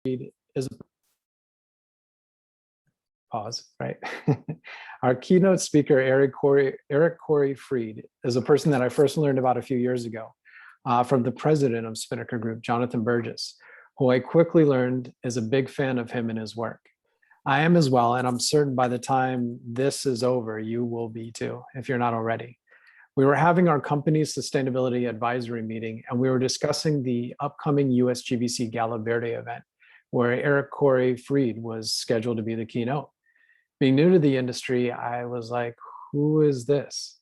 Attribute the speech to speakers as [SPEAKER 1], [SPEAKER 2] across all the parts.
[SPEAKER 1] is pause, right? Our keynote speaker, Eric Corey Fried, is a person that I first learned about a few years ago from the president of Spinnaker Group, Jonathan Burgess, who I quickly learned is a big fan of him and his work. I am as well, and I'm certain by the time this is over, you will be too, if you're not already. We were having our company's sustainability advisory meeting, and we were discussing the upcoming USGBC Gala Verde event, where Eric Corey Fried was scheduled to be the keynote. Being new to the industry, I was like, who is this?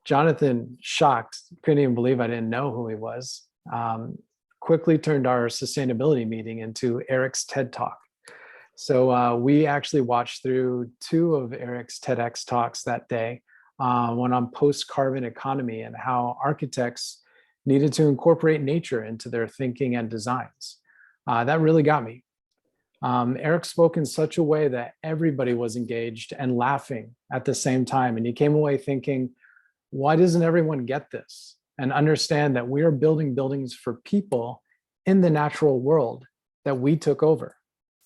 [SPEAKER 1] Jonathan, shocked, couldn't even believe I didn't know who he was, quickly turned our sustainability meeting into Eric's TED Talk. So we actually watched through 2 of Eric's TEDx talks that day, one on post-carbon economy and how architects needed to incorporate nature into their thinking and designs. That really got me. Eric spoke in such a way that everybody was engaged and laughing at the same time. And he came away thinking, why doesn't everyone get this and understand that we are building buildings for people in the natural world that we took over?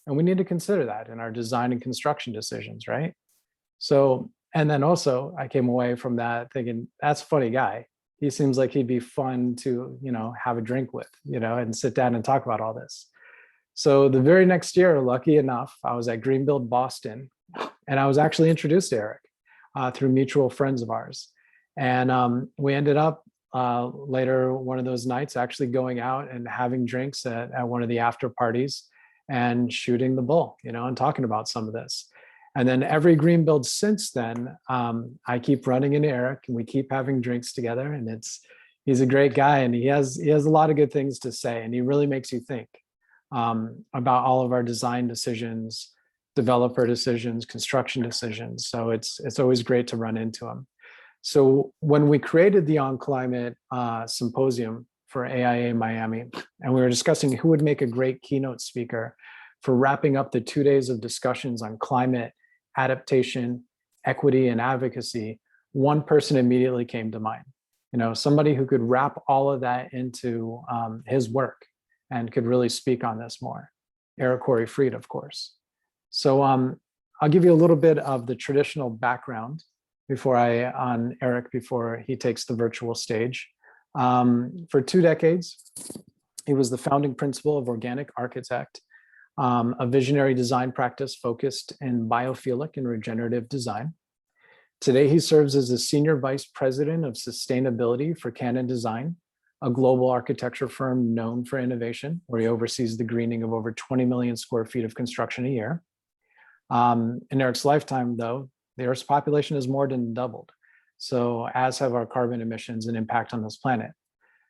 [SPEAKER 1] And we need to consider that in our design and construction decisions, right? So, and then also I came away from that thinking, that's a funny guy. He seems like he'd be fun to, have a drink with, and sit down and talk about all this. So the very next year, lucky enough, I was at Greenbuild Boston, and I was actually introduced to Eric through mutual friends of ours. And we ended up later one of those nights actually going out and having drinks at one of the after parties and shooting the bull, and talking about some of this. And then every Greenbuild since then, I keep running into Eric and we keep having drinks together, and he's a great guy, and he has a lot of good things to say, and he really makes you think about all of our design decisions, developer decisions, construction decisions. So it's always great to run into him. So when we created the On Climate Symposium for AIA Miami, and we were discussing who would make a great keynote speaker for wrapping up the 2 days of discussions on climate, adaptation, equity, and advocacy, one person immediately came to mind. Somebody who could wrap all of that into his work and could really speak on this more. Eric Corey Fried, of course. So I'll give you a little bit of the traditional background on Eric before he takes the virtual stage. For 2 decades, he was the founding principal of Organic Architect, a visionary design practice focused in biophilic and regenerative design. Today, he serves as the Senior Vice President of Sustainability for Canon Design, a global architecture firm known for innovation, where he oversees the greening of over 20 million square feet of construction a year. In Eric's lifetime, though, the Earth's population has more than doubled, so as have our carbon emissions and impact on this planet.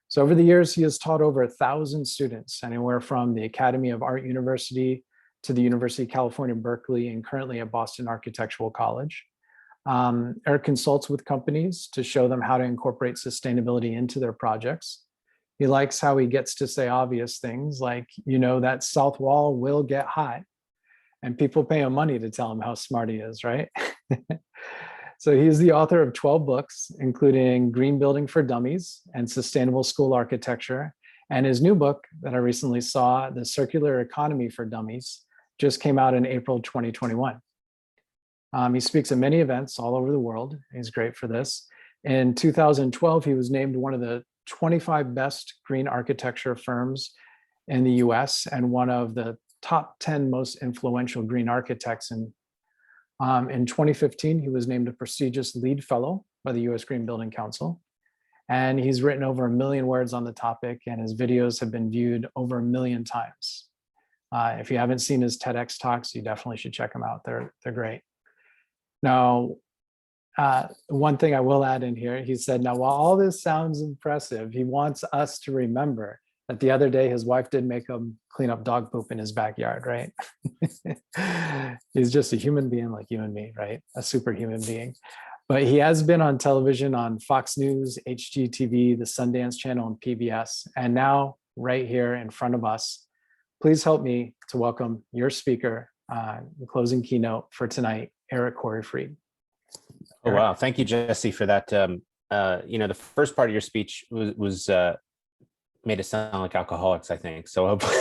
[SPEAKER 1] So over the years, he has taught over 1,000 students, anywhere from the Academy of Art University to the University of California, Berkeley, and currently at Boston Architectural College. Eric consults with companies to show them how to incorporate sustainability into their projects. He likes how he gets to say obvious things like, that south wall will get hot, and people pay him money to tell him how smart he is, right? So he's the author of 12 books, including Green Building for Dummies and Sustainable School Architecture. And his new book that I recently saw, The Circular Economy for Dummies, just came out in April 2021. He speaks at many events all over the world. He's great for this. In 2012, he was named one of the 25 best green architecture firms in the US and one of the top 10 most influential green architects. In 2015, he was named a prestigious LEED Fellow by the US Green Building Council. And he's written over 1 million words on the topic, and his videos have been viewed over 1 million times. If you haven't seen his TEDx talks, you definitely should check them out. They're great. Now, one thing I will add in here, he said, now, while all this sounds impressive, he wants us to remember that the other day his wife did make him clean up dog poop in his backyard, right? He's just a human being like you and me, right? A superhuman being. But he has been on television on Fox News, HGTV, the Sundance Channel, and PBS. And now, right here in front of us, please help me to welcome your speaker, the closing keynote for tonight, Eric Corey Fried.
[SPEAKER 2] Oh, wow. Thank you, Jesse, for that. The first part of your speech was made us sound like alcoholics, I think. So hopefully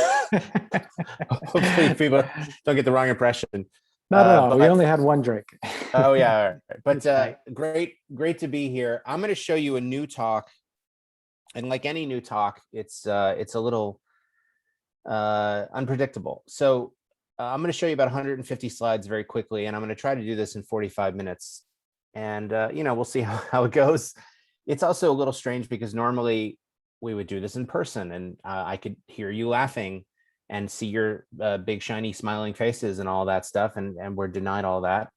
[SPEAKER 2] people don't get the wrong impression.
[SPEAKER 1] Not at all. We
[SPEAKER 2] But
[SPEAKER 1] only had one drink.
[SPEAKER 2] oh yeah, but
[SPEAKER 1] It's light.
[SPEAKER 2] great to be here. I'm going to show you a new talk, and like any new talk, it's a little unpredictable. So I'm going to show you about 150 slides very quickly, and I'm going to try to do this in 45 minutes. And we'll see how it goes. It's also a little strange because normally we would do this in person, and I could hear you laughing and see your big shiny smiling faces and all that stuff, and we're denied all that.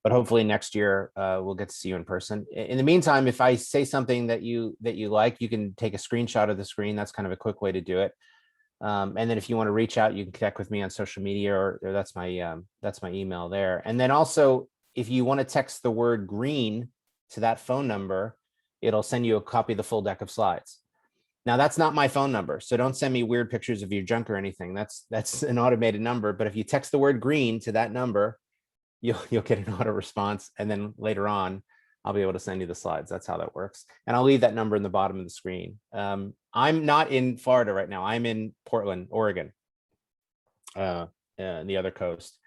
[SPEAKER 2] But hopefully next year we'll get to see you in person. In the meantime, if I say something that you like, you can take a screenshot of the screen. That's kind of a quick way to do it. And then if you want to reach out, you can connect with me on social media, or that's my email there. And then also, if you want to text the word green to that phone number, it'll send you a copy of the full deck of slides. Now, that's not my phone number, so don't send me weird pictures of your junk or anything. That's an automated number. But if you text the word green to that number, you'll get an auto response, and then later on I'll be able to send you the slides. That's how that works. And I'll leave that number in the bottom of the screen. I'm not in Florida right now. I'm in Portland, Oregon, the other coast.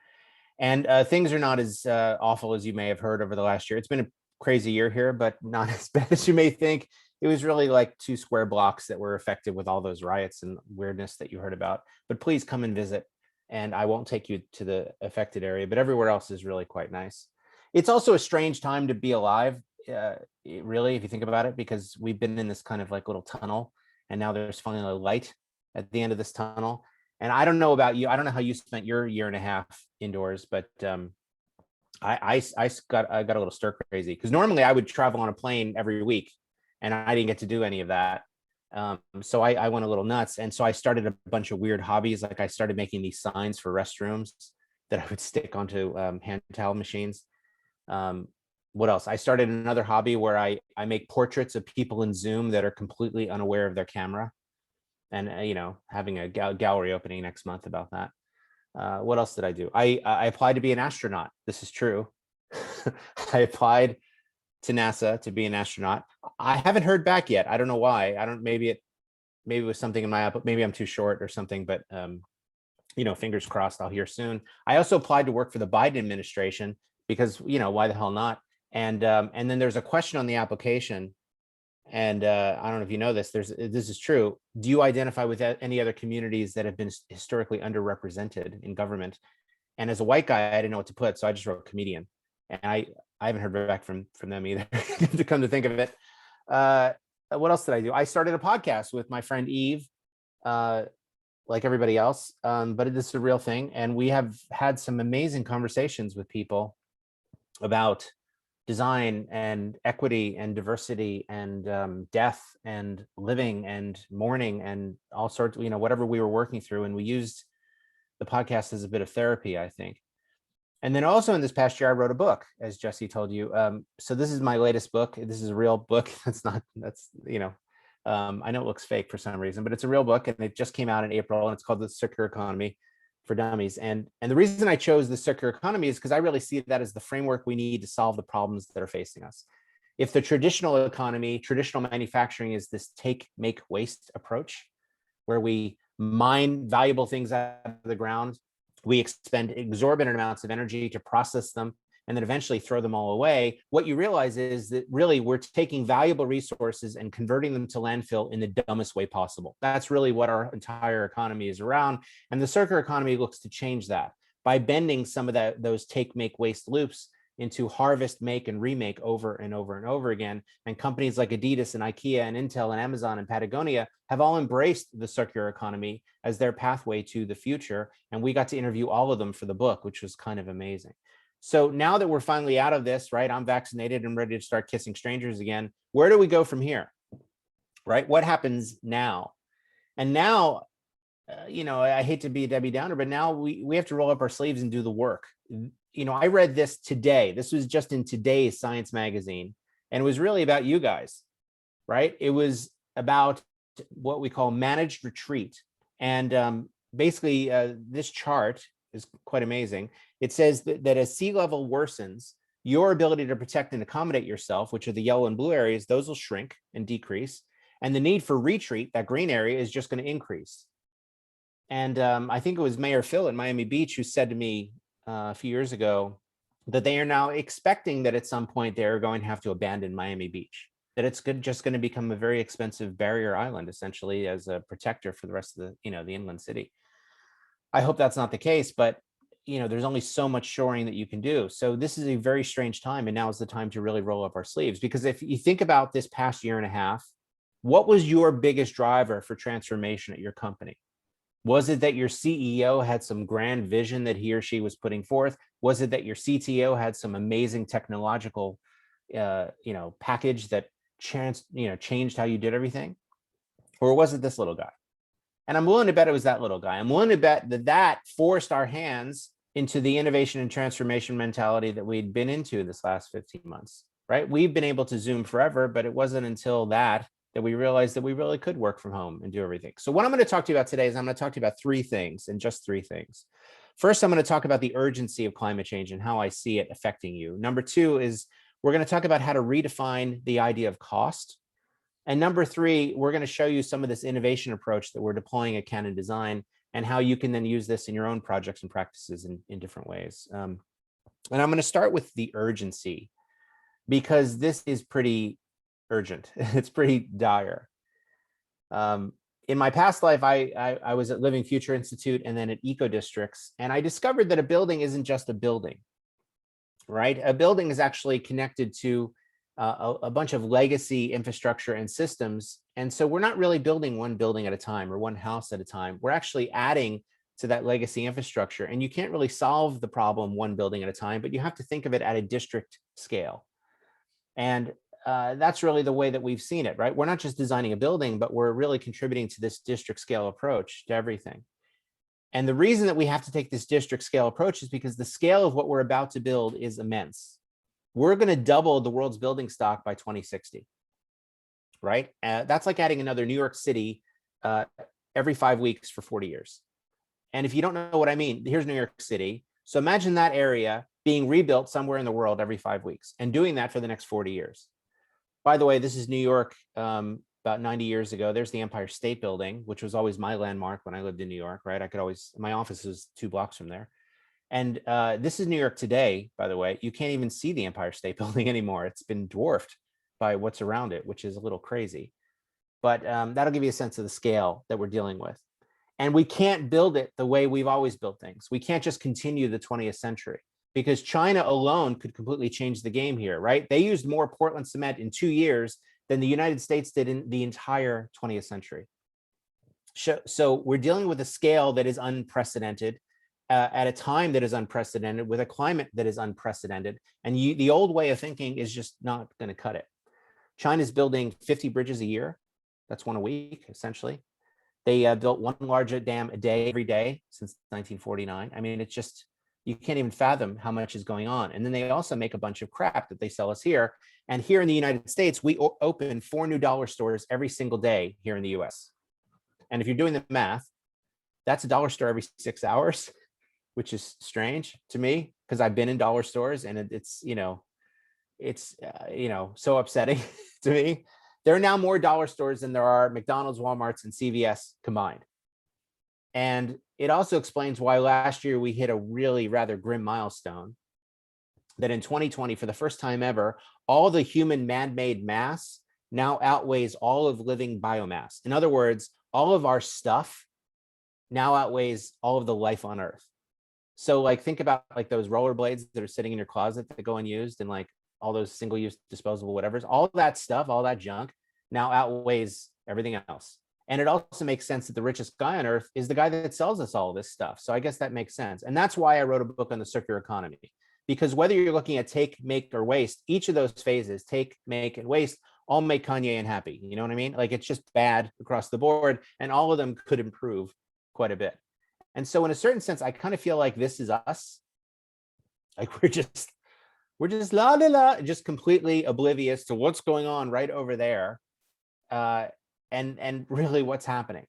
[SPEAKER 2] And things are not as awful as you may have heard over the last year. It's been a crazy year here, but not as bad as you may think. It was really like 2 square blocks that were affected with all those riots and weirdness that you heard about. But please come and visit. And I won't take you to the affected area, but everywhere else is really quite nice. It's also a strange time to be alive, really, if you think about it, because we've been in this kind of like little tunnel, and now there's finally a light at the end of this tunnel. And I don't know about you. I don't know how you spent your year and a half indoors, but I got a little stir crazy, because normally I would travel on a plane every week, and I didn't get to do any of that. So I went a little nuts. And so I started a bunch of weird hobbies. Like I started making these signs for restrooms that I would stick onto hand towel machines. What else? I started another hobby where I make portraits of people in Zoom that are completely unaware of their camera, and having a gallery opening next month about that. What else did I do? I applied to be an astronaut. This is true. I applied to NASA to be an astronaut. I haven't heard back yet. I don't know why. Maybe it was something in my app. Maybe I'm too short or something, but fingers crossed I'll hear soon. I also applied to work for the Biden administration because, why the hell not? And then there's a question on the application. And I don't know if you know this, this is true. Do you identify with any other communities that have been historically underrepresented in government? And as a white guy, I didn't know what to put, so I just wrote comedian. And I haven't heard back from them either, to come to think of it. What else did I do? I started a podcast with my friend Eve, like everybody else, but this is a real thing. And we have had some amazing conversations with people about design and equity and diversity and death and living and mourning and all sorts, whatever we were working through. And we used the podcast as a bit of therapy, I think. And then also in this past year, I wrote a book, as Jesse told you. So this is my latest book. This is a real book. I know it looks fake for some reason, but it's a real book, and it just came out in April, and it's called The Circular Economy for Dummies. And the reason I chose the circular economy is because I really see that as the framework we need to solve the problems that are facing us. If the traditional economy, traditional manufacturing is this take, make, waste approach, where we mine valuable things out of the ground, we expend exorbitant amounts of energy to process them, and then eventually throw them all away, what you realize is that really we're taking valuable resources and converting them to landfill in the dumbest way possible. That's really what our entire economy is around. And the circular economy looks to change that by bending some of those take, make, waste loops into harvest, make, and remake over and over and over again. And companies like Adidas and IKEA and Intel and Amazon and Patagonia have all embraced the circular economy as their pathway to the future. And we got to interview all of them for the book, which was kind of amazing. So now that we're finally out of this, right, I'm vaccinated and ready to start kissing strangers again. Where do we go from here, right? What happens now? And now, I hate to be a Debbie Downer, but now we have to roll up our sleeves and do the work. I read this today. This was just in today's Science magazine, and it was really about you guys, right? It was about what we call managed retreat. And basically, this chart is quite amazing. It says that as sea level worsens, your ability to protect and accommodate yourself, which are the yellow and blue areas, those will shrink and decrease. And the need for retreat, that green area, is just going to increase. And I think it was Mayor Phil at Miami Beach who said to me a few years ago that they are now expecting that at some point they're going to have to abandon Miami Beach, that it's just going to become a very expensive barrier island, essentially, as a protector for the rest of the inland city. I hope that's not the case, but there's only so much shoring that you can do. So this is a very strange time, and now is the time to really roll up our sleeves. Because if you think about this past year and a half, what was your biggest driver for transformation at your company? Was it that your CEO had some grand vision that he or she was putting forth? Was it that your CTO had some amazing technological, package that changed how you did everything? Or was it this little guy? And I'm willing to bet it was that little guy. I'm willing to bet that forced our hands into the innovation and transformation mentality that we'd been into this last 15 months, right? We've been able to Zoom forever, but it wasn't until that we realized that we really could work from home and do everything. So what I'm going to talk to you about today is I'm going to talk to you about three things, and just three things. First, I'm going to talk about the urgency of climate change and how I see it affecting you. Number two is we're going to talk about how to redefine the idea of cost. And number three, we're going to show you some of this innovation approach that we're deploying at Canon Design and how you can then use this in your own projects and practices in different ways. And I'm going to start with the urgency, because this is pretty urgent. It's pretty dire. In my past life, I was at Living Future Institute and then at Eco Districts, and I discovered that a building isn't just a building, right? A building is actually connected to a bunch of legacy infrastructure and systems. And so we're not really building one building at a time or one house at a time. We're actually adding to that legacy infrastructure. And you can't really solve the problem one building at a time, but you have to think of it at a district scale. And that's really the way that we've seen it, right? We're not just designing a building, but we're really contributing to this district scale approach to everything. And the reason that we have to take this district scale approach is because the scale of what we're about to build is immense. We're going to double the world's building stock by 2060, right? That's like adding another New York City every 5 weeks for 40 years. And if you don't know what I mean, here's New York City. So imagine that area being rebuilt somewhere in the world every 5 weeks and doing that for the next 40 years. By the way, this is New York about 90 years ago. There's the Empire State Building, which was always my landmark when I lived in New York, right? My office is 2 blocks from there. And this is New York today, by the way. You can't even see the Empire State Building anymore. It's been dwarfed by what's around it, which is a little crazy. But that'll give you a sense of the scale that we're dealing with. And we can't build it the way we've always built things. We can't just continue the 20th century, because China alone could completely change the game here, right? They used more Portland cement in 2 years than the United States did in the entire 20th century. So we're dealing with a scale that is unprecedented, at a time that is unprecedented, with a climate that is unprecedented. And the old way of thinking is just not going to cut it. China's building 50 bridges a year. That's one a week, essentially. They built one larger dam a day every day since 1949. I mean, it's just, you can't even fathom how much is going on. And then they also make a bunch of crap that they sell us here. And here in the United States, we open 4 new dollar stores every single day here in the US. And if you're doing the math, that's a dollar store every 6 hours, which is strange to me, because I've been in dollar stores and it's so upsetting to me. There are now more dollar stores than there are McDonald's, Walmart's, and CVS combined. And it also explains why last year we hit a really rather grim milestone, that in 2020, for the first time ever, all the human man-made mass now outweighs all of living biomass. In other words, all of our stuff now outweighs all of the life on Earth. So like, think about like those rollerblades that are sitting in your closet that go unused, and like all those single-use disposable whatevers, all that stuff, all that junk now outweighs everything else. And it also makes sense that the richest guy on Earth is the guy that sells us all this stuff. So I guess that makes sense. And that's why I wrote a book on the circular economy, because whether you're looking at take, make, or waste, each of those phases, take, make, and waste, all make Kanye unhappy. You know what I mean? Like, it's just bad across the board, and all of them could improve quite a bit. And so in a certain sense, I kind of feel like this is us. Like we're just la la la, just completely oblivious to what's going on right over there. And really what's happening.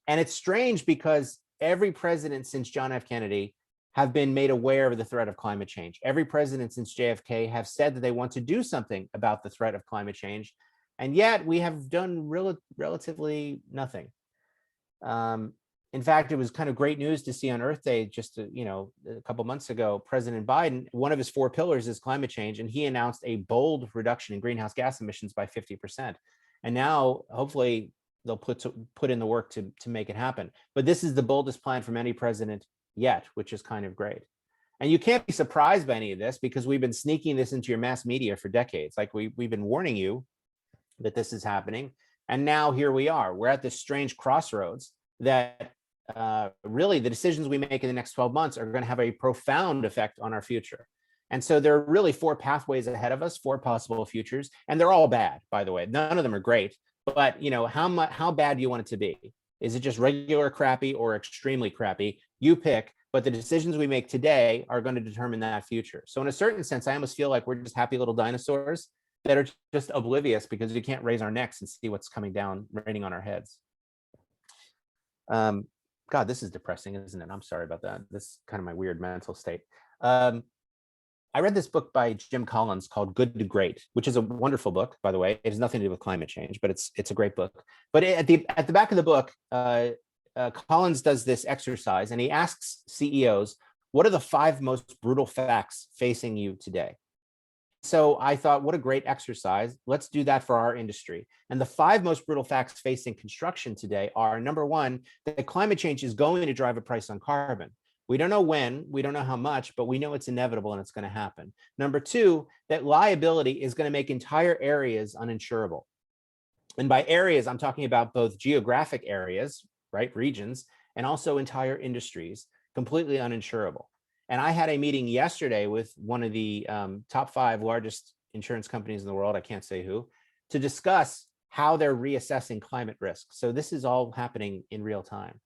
[SPEAKER 2] And it's strange because every president since John F. Kennedy have been made aware of the threat of climate change. Every president since JFK have said that they want to do something about the threat of climate change. And yet we have done relatively nothing. In fact, it was kind of great news to see on Earth Day just a couple months ago, President Biden, one of his 4 pillars is climate change, and he announced a bold reduction in greenhouse gas emissions by 50%. And now, hopefully, they'll put in the work to make it happen. But this is the boldest plan from any president yet, which is kind of great. And you can't be surprised by any of this because we've been sneaking this into your mass media for decades. Like we've been warning you that this is happening. And now here we are. We're at this strange crossroads that really the decisions we make in the next 12 months are going to have a profound effect on our future. And so there are really 4 pathways ahead of us, 4 possible futures, and they're all bad, by the way. None of them are great, but how bad do you want it to be? Is it just regular crappy or extremely crappy? You pick, but the decisions we make today are going to determine that future. So in a certain sense, I almost feel like we're just happy little dinosaurs that are just oblivious because we can't raise our necks and see what's coming down, raining on our heads. God, this is depressing, isn't it? I'm sorry about that. This is kind of my weird mental state. I read this book by Jim Collins called Good to Great, which is a wonderful book, by the way. It has nothing to do with climate change, but it's a great book. But at the back of the book, Collins does this exercise, and he asks CEOs, what are the 5 most brutal facts facing you today? So I thought, what a great exercise. Let's do that for our industry. And the 5 most brutal facts facing construction today are, number 1, that climate change is going to drive a price on carbon. We don't know when, we don't know how much, but we know it's inevitable and it's going to happen. Number 2, that liability is going to make entire areas uninsurable. And by areas, I'm talking about both geographic areas, right, regions, and also entire industries, completely uninsurable. And I had a meeting yesterday with one of the top 5 largest insurance companies in the world, I can't say who, to discuss how they're reassessing climate risk. So this is all happening in real time.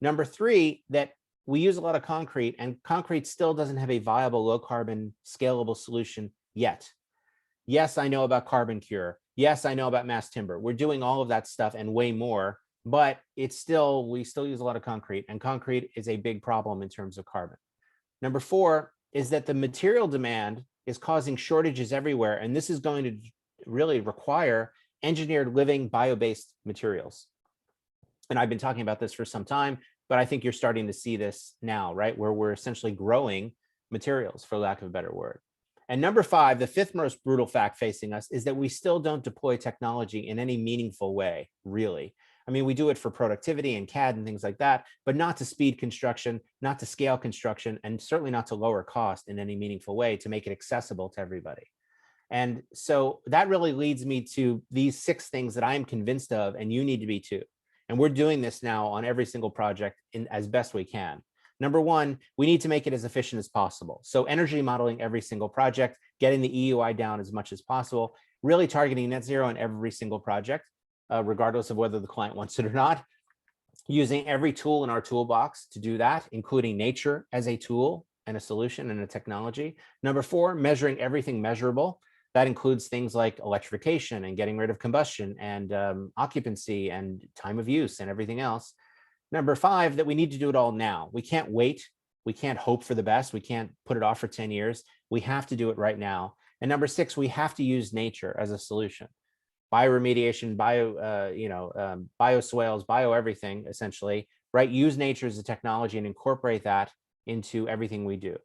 [SPEAKER 2] Number 3, that we use a lot of concrete, and concrete still doesn't have a viable low carbon scalable solution yet. Yes, I know about carbon cure. Yes, I know about mass timber. We're doing all of that stuff and way more, but we still use a lot of concrete, and concrete is a big problem in terms of carbon. Number 4 is that the material demand is causing shortages everywhere, and this is going to really require engineered living bio-based materials. And I've been talking about this for some time, but I think you're starting to see this now, right? Where we're essentially growing materials, for lack of a better word. And number 5, the 5th most brutal fact facing us is that we still don't deploy technology in any meaningful way, really. I mean, we do it for productivity and CAD and things like that, but not to speed construction, not to scale construction, and certainly not to lower cost in any meaningful way to make it accessible to everybody. And so that really leads me to these 6 things that I am convinced of, and you need to be too. And we're doing this now on every single project as best we can. Number 1, we need to make it as efficient as possible. So energy modeling every single project, getting the EUI down as much as possible, really targeting net zero in every single project, regardless of whether the client wants it or not, using every tool in our toolbox to do that, including nature as a tool and a solution and a technology. Number 4, measuring everything measurable. That includes things like electrification and getting rid of combustion and occupancy and time of use and everything else. Number 5, that we need to do it all now. We can't wait. We can't hope for the best. We can't put it off for 10 years. We have to do it right now. And number 6, we have to use nature as a solution. Bioremediation, bioswales, bio everything, essentially, right? Use nature as a technology and incorporate that into everything we do.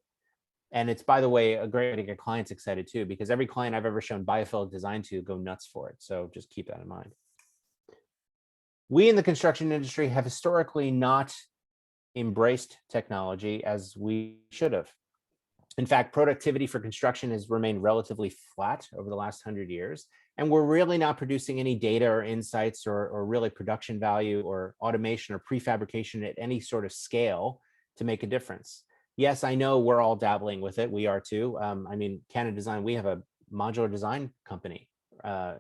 [SPEAKER 2] And it's, by the way, a great way to get clients excited too, because every client I've ever shown biophilic design to go nuts for it. So just keep that in mind. We in the construction industry have historically not embraced technology as we should have. In fact, productivity for construction has remained relatively flat over the last 100 years. And we're really not producing any data or insights or really production value or automation or prefabrication at any sort of scale to make a difference. Yes, I know we're all dabbling with it. We are too. I mean, Canada Design, we have a modular design company to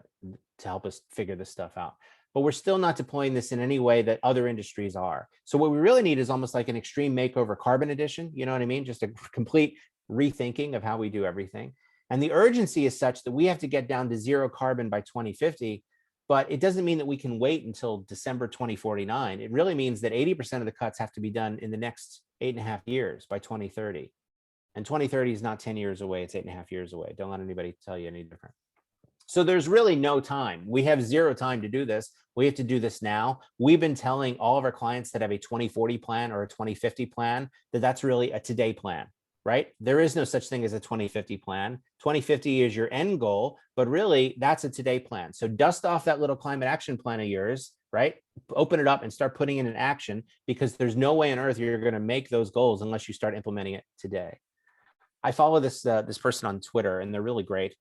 [SPEAKER 2] help us figure this stuff out. But we're still not deploying this in any way that other industries are. So what we really need is almost like an extreme makeover carbon edition. You know what I mean? Just a complete rethinking of how we do everything. And the urgency is such that we have to get down to 0 carbon by 2050. But it doesn't mean that we can wait until December 2049. It really means that 80% of the cuts have to be done in the next 8.5 years by 2030. And 2030 is not 10 years away, it's 8.5 years away. Don't let anybody tell you any different. So there's really no time. We have zero time to do this. We have to do this now. We've been telling all of our clients that have a 2040 plan or a 2050 plan that that's really a today plan, right? There is no such thing as a 2050 plan. 2050 is your end goal, but really that's a today plan. So dust off that little climate action plan of yours, right? Open it up and start putting it in action, because there's no way on earth you're going to make those goals unless you start implementing it today. I follow this person on Twitter, and they're really great.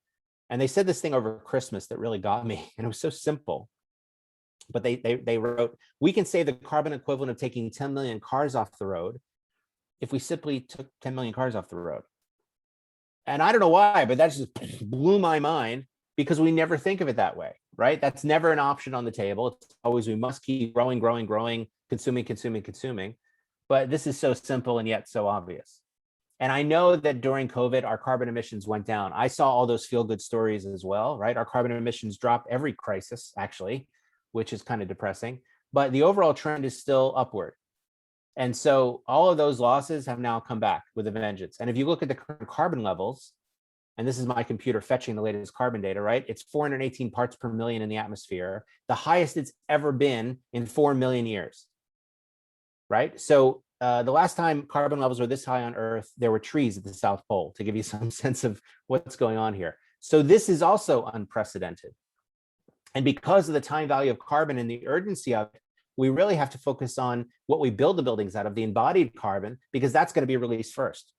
[SPEAKER 2] And they said this thing over Christmas that really got me, and it was so simple. But they wrote, we can save the carbon equivalent of taking 10 million cars off the road if we simply took 10 million cars off the road. And I don't know why, but that just blew my mind, because we never think of it that way, right? That's never an option on the table. It's always, we must keep growing, consuming. But this is so simple and yet so obvious. And I know that during COVID, our carbon emissions went down. I saw all those feel-good stories as well, right? Our carbon emissions dropped every crisis, actually, which is kind of depressing. But the overall trend is still upward. And so all of those losses have now come back with a vengeance. And if you look at the current carbon levels, and this is my computer fetching the latest carbon data, right? It's 418 parts per million in the atmosphere, the highest it's ever been in 4 million years, right? So the last time carbon levels were this high on Earth, there were trees at the South Pole, to give you some sense of what's going on here. So this is also unprecedented. And because of the time value of carbon and the urgency of it, we really have to focus on what we build the buildings out of, the embodied carbon, because that's going to be released first.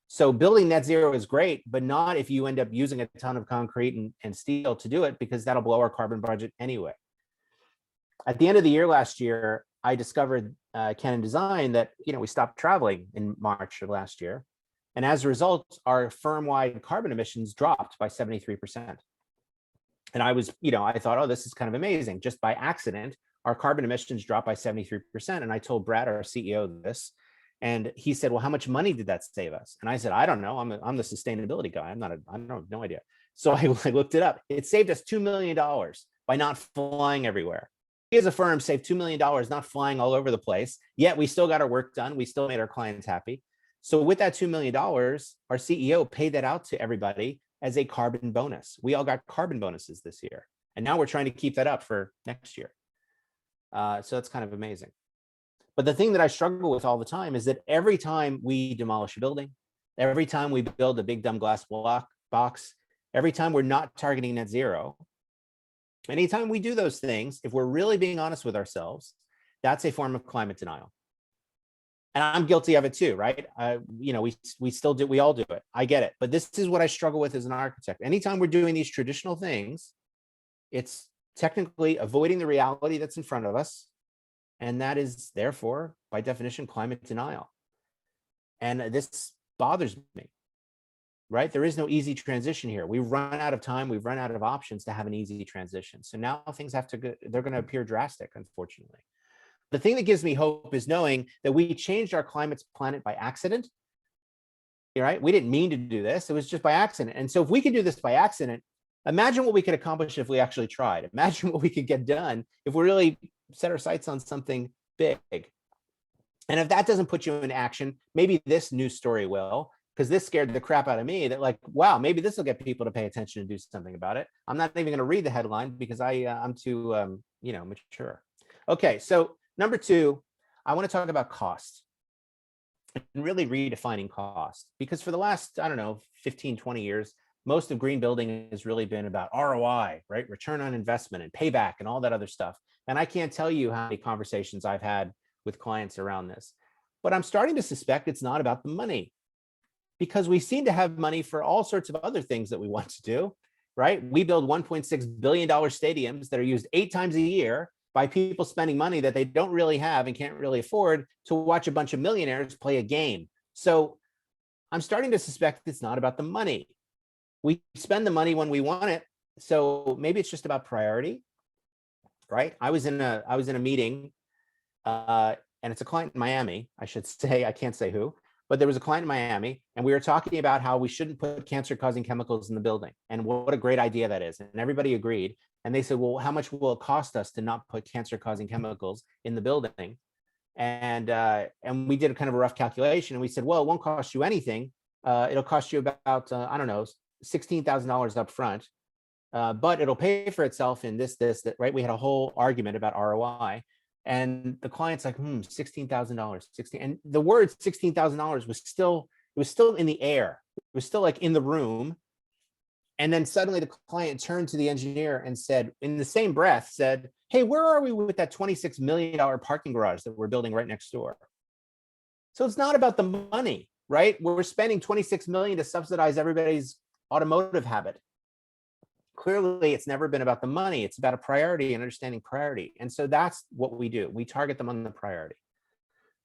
[SPEAKER 2] So building net zero is great, but not if you end up using a ton of concrete and steel to do it, because that'll blow our carbon budget anyway. At the end of the year last year, I discovered Canon Design that, we stopped traveling in March of last year. And as a result, our firm-wide carbon emissions dropped by 73%. And I was, I thought, oh, this is kind of amazing. Just by accident, our carbon emissions dropped by 73%. And I told Brad, our CEO, this, and he said, well, how much money did that save us? And I said, I don't know. I'm the sustainability guy. I don't have no idea. So I looked it up. It saved us $2 million by not flying everywhere. We as a firm saved $2 million not flying all over the place, yet we still got our work done. We still made our clients happy. So with that $2 million, our CEO paid that out to everybody as a carbon bonus. We all got carbon bonuses this year. And now we're trying to keep that up for next year. So that's kind of amazing. But the thing that I struggle with all the time is that every time we demolish a building, every time we build a big dumb glass box, every time we're not targeting net zero, anytime we do those things, if we're really being honest with ourselves, that's a form of climate denial. And I'm guilty of it too, right? We still do, we all do it. I get it. But this is what I struggle with as an architect. Anytime we're doing these traditional things, it's technically avoiding the reality that's in front of us. And that is, therefore, by definition, climate denial. And this bothers me, right? There is no easy transition here. We've run out of time. We've run out of options to have an easy transition. So now things have to go, they're going to appear drastic, unfortunately. The thing that gives me hope is knowing that we changed our planet by accident, right? We didn't mean to do this. It was just by accident. And so if we could do this by accident, imagine what we could accomplish if we actually tried. Imagine what we could get done if we really set our sights on something big. And if that doesn't put you in action, maybe this news story will, because this scared the crap out of me, that like, wow, maybe this will get people to pay attention and do something about it. I'm not even going to read the headline because I'm too, mature. Okay, so number two, I want to talk about cost and really redefining cost, because for the last, 15, 20 years, most of green building has really been about ROI, right? Return on investment and payback and all that other stuff. And I can't tell you how many conversations I've had with clients around this, but I'm starting to suspect it's not about the money, because we seem to have money for all sorts of other things that we want to do, right? We build $1.6 billion stadiums that are used 8 times a year by people spending money that they don't really have and can't really afford to watch a bunch of millionaires play a game. So I'm starting to suspect it's not about the money. We spend the money when we want it. So maybe it's just about priority, right? I was in a meeting, and it's a client in Miami, I should say. I can't say who, but there was a client in Miami, and we were talking about how we shouldn't put cancer-causing chemicals in the building, and what a great idea that is. And everybody agreed. And they said, well, how much will it cost us to not put cancer-causing chemicals in the building? And we did a kind of a rough calculation, and we said, well, it won't cost you anything. It'll cost you about, $16,000 up front. but it'll pay for itself in that, right? We had a whole argument about ROI, and the client's like, $16,000, 16, and the word $16,000 was still in the air. It was still like in the room. And then suddenly the client turned to the engineer and said, in the same breath, said, hey, where are we with that $26 million parking garage that we're building right next door? So it's not about the money, right? We're spending 26 million to subsidize everybody's automotive habit. Clearly, it's never been about the money. It's about a priority and understanding priority. And so that's what we do. We target them on the priority.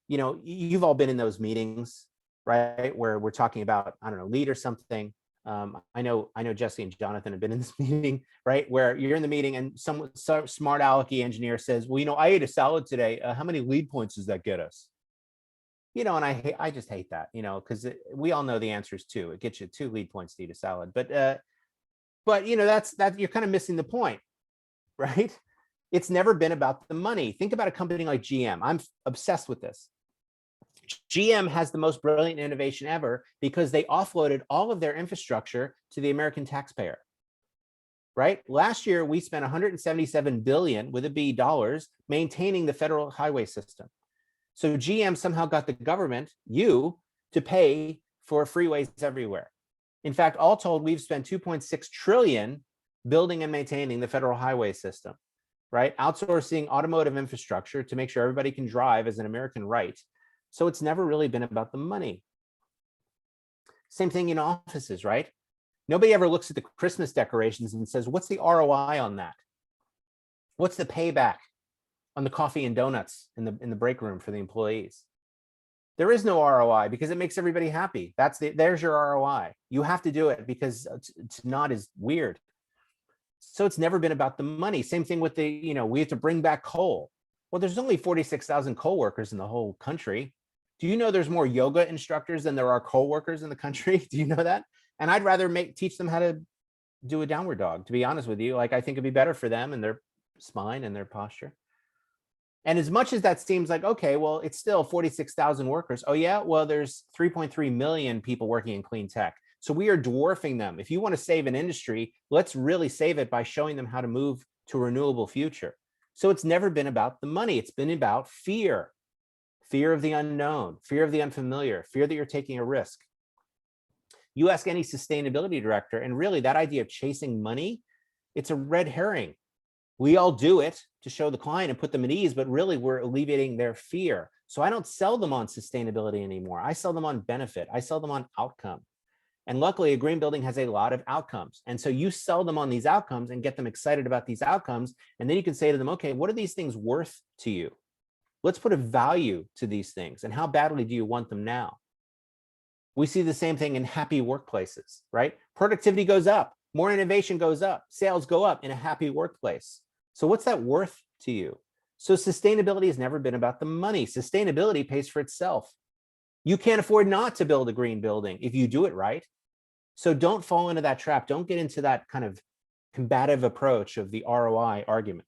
[SPEAKER 2] You know, you've all been in those meetings, right? Where we're talking about, I don't know, lead or something. I know Jesse and Jonathan have been in this meeting, right? Where you're in the meeting and some smart alecky engineer says, well, you know, I ate a salad today. How many lead points does that get us? You know, and I just hate that, you know, because we all know the answers too. It gets you 2 lead points to eat a salad. But you know, that's you're kind of missing the point, right? It's never been about the money. Think about a company like GM. I'm obsessed with this. GM has the most brilliant innovation ever because they offloaded all of their infrastructure to the American taxpayer, right? Last year, we spent 177 billion with a B dollars maintaining the federal highway system. So GM somehow got the government, you, to pay for freeways everywhere. In fact, all told, we've spent 2.6 trillion building and maintaining the federal highway system, right? Outsourcing automotive infrastructure to make sure everybody can drive as an American right. So it's never really been about the money. Same thing in offices, right? Nobody ever looks at the Christmas decorations and says, what's the ROI on that? What's the payback on the coffee and donuts in the break room for the employees? There is no ROI because it makes everybody happy. There's your ROI. You have to do it because it's not as weird. So it's never been about the money. Same thing with we have to bring back coal. Well, there's only 46,000 coal workers in the whole country. Do you know there's more yoga instructors than there are coal workers in the country? Do you know that? And I'd rather teach them how to do a downward dog, to be honest with you. Like, I think it'd be better for them and their spine and their posture. And as much as that seems like, okay, well, it's still 46,000 workers. Oh yeah, well, there's 3.3 million people working in clean tech. So we are dwarfing them. If you want to save an industry, let's really save it by showing them how to move to a renewable future. So it's never been about the money. It's been about fear. Fear of the unknown, fear of the unfamiliar, fear that you're taking a risk. You ask any sustainability director, and really that idea of chasing money, it's a red herring. We all do it to show the client and put them at ease, but really we're alleviating their fear. So I don't sell them on sustainability anymore. I sell them on benefit. I sell them on outcome. And luckily, a green building has a lot of outcomes. And so you sell them on these outcomes and get them excited about these outcomes. And then you can say to them, okay, what are these things worth to you? Let's put a value to these things. And how badly do you want them now? We see the same thing in happy workplaces, right? Productivity goes up, more innovation goes up, sales go up in a happy workplace. So what's that worth to you? So sustainability has never been about the money. Sustainability pays for itself. You can't afford not to build a green building if you do it right. So don't fall into that trap. Don't get into that kind of combative approach of the ROI argument,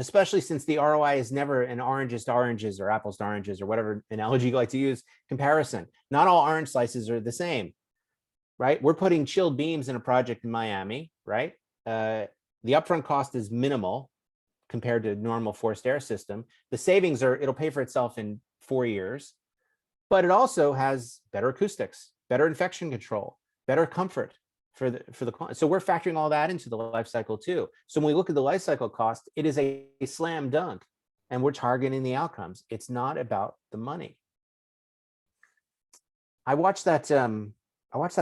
[SPEAKER 2] especially since the ROI is never an oranges to oranges or apples to oranges or whatever analogy you like to use comparison. Not all orange slices are the same, right? We're putting chilled beams in a project in Miami, right? The upfront cost is minimal compared to normal forced air system. The savings it'll pay for itself in 4 years, but it also has better acoustics, better infection control, better comfort for the client. So we're factoring all that into the life cycle too. So when we look at the life cycle cost, it is a slam dunk, and we're targeting the outcomes. It's not about the money. I watched that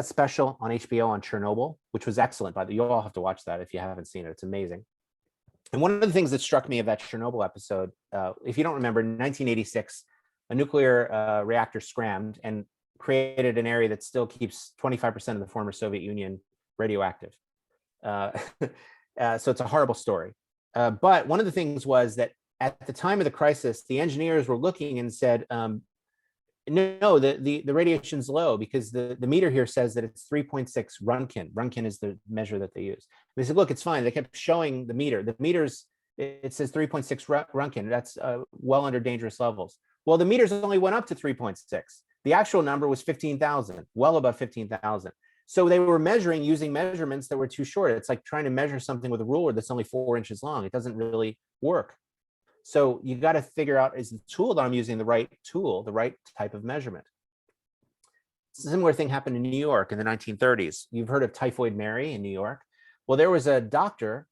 [SPEAKER 2] special on HBO on Chernobyl, which was excellent. But you all have to watch that if you haven't seen it. It's amazing. And one of the things that struck me of that Chernobyl episode, if you don't remember, in 1986, a nuclear reactor scrammed and created an area that still keeps 25% of the former Soviet Union radioactive. So it's a horrible story. But one of the things was that at the time of the crisis, the engineers were looking and said, no, the radiation's low because the meter here says that it's 3.6 Runkin. Runkin is the measure that they use. They said, look, it's fine. They kept showing the meter. The meters, it says 3.6 Runkin. That's well under dangerous levels. Well, the meters only went up to 3.6. The actual number was 15,000, well above 15,000. So they were measuring using measurements that were too short. It's like trying to measure something with a ruler that's only 4 inches long. It doesn't really work. So you got to figure out, is the tool that I'm using the right tool, the right type of measurement? A similar thing happened in New York in the 1930s. You've heard of Typhoid Mary in New York. Well, there was a doctor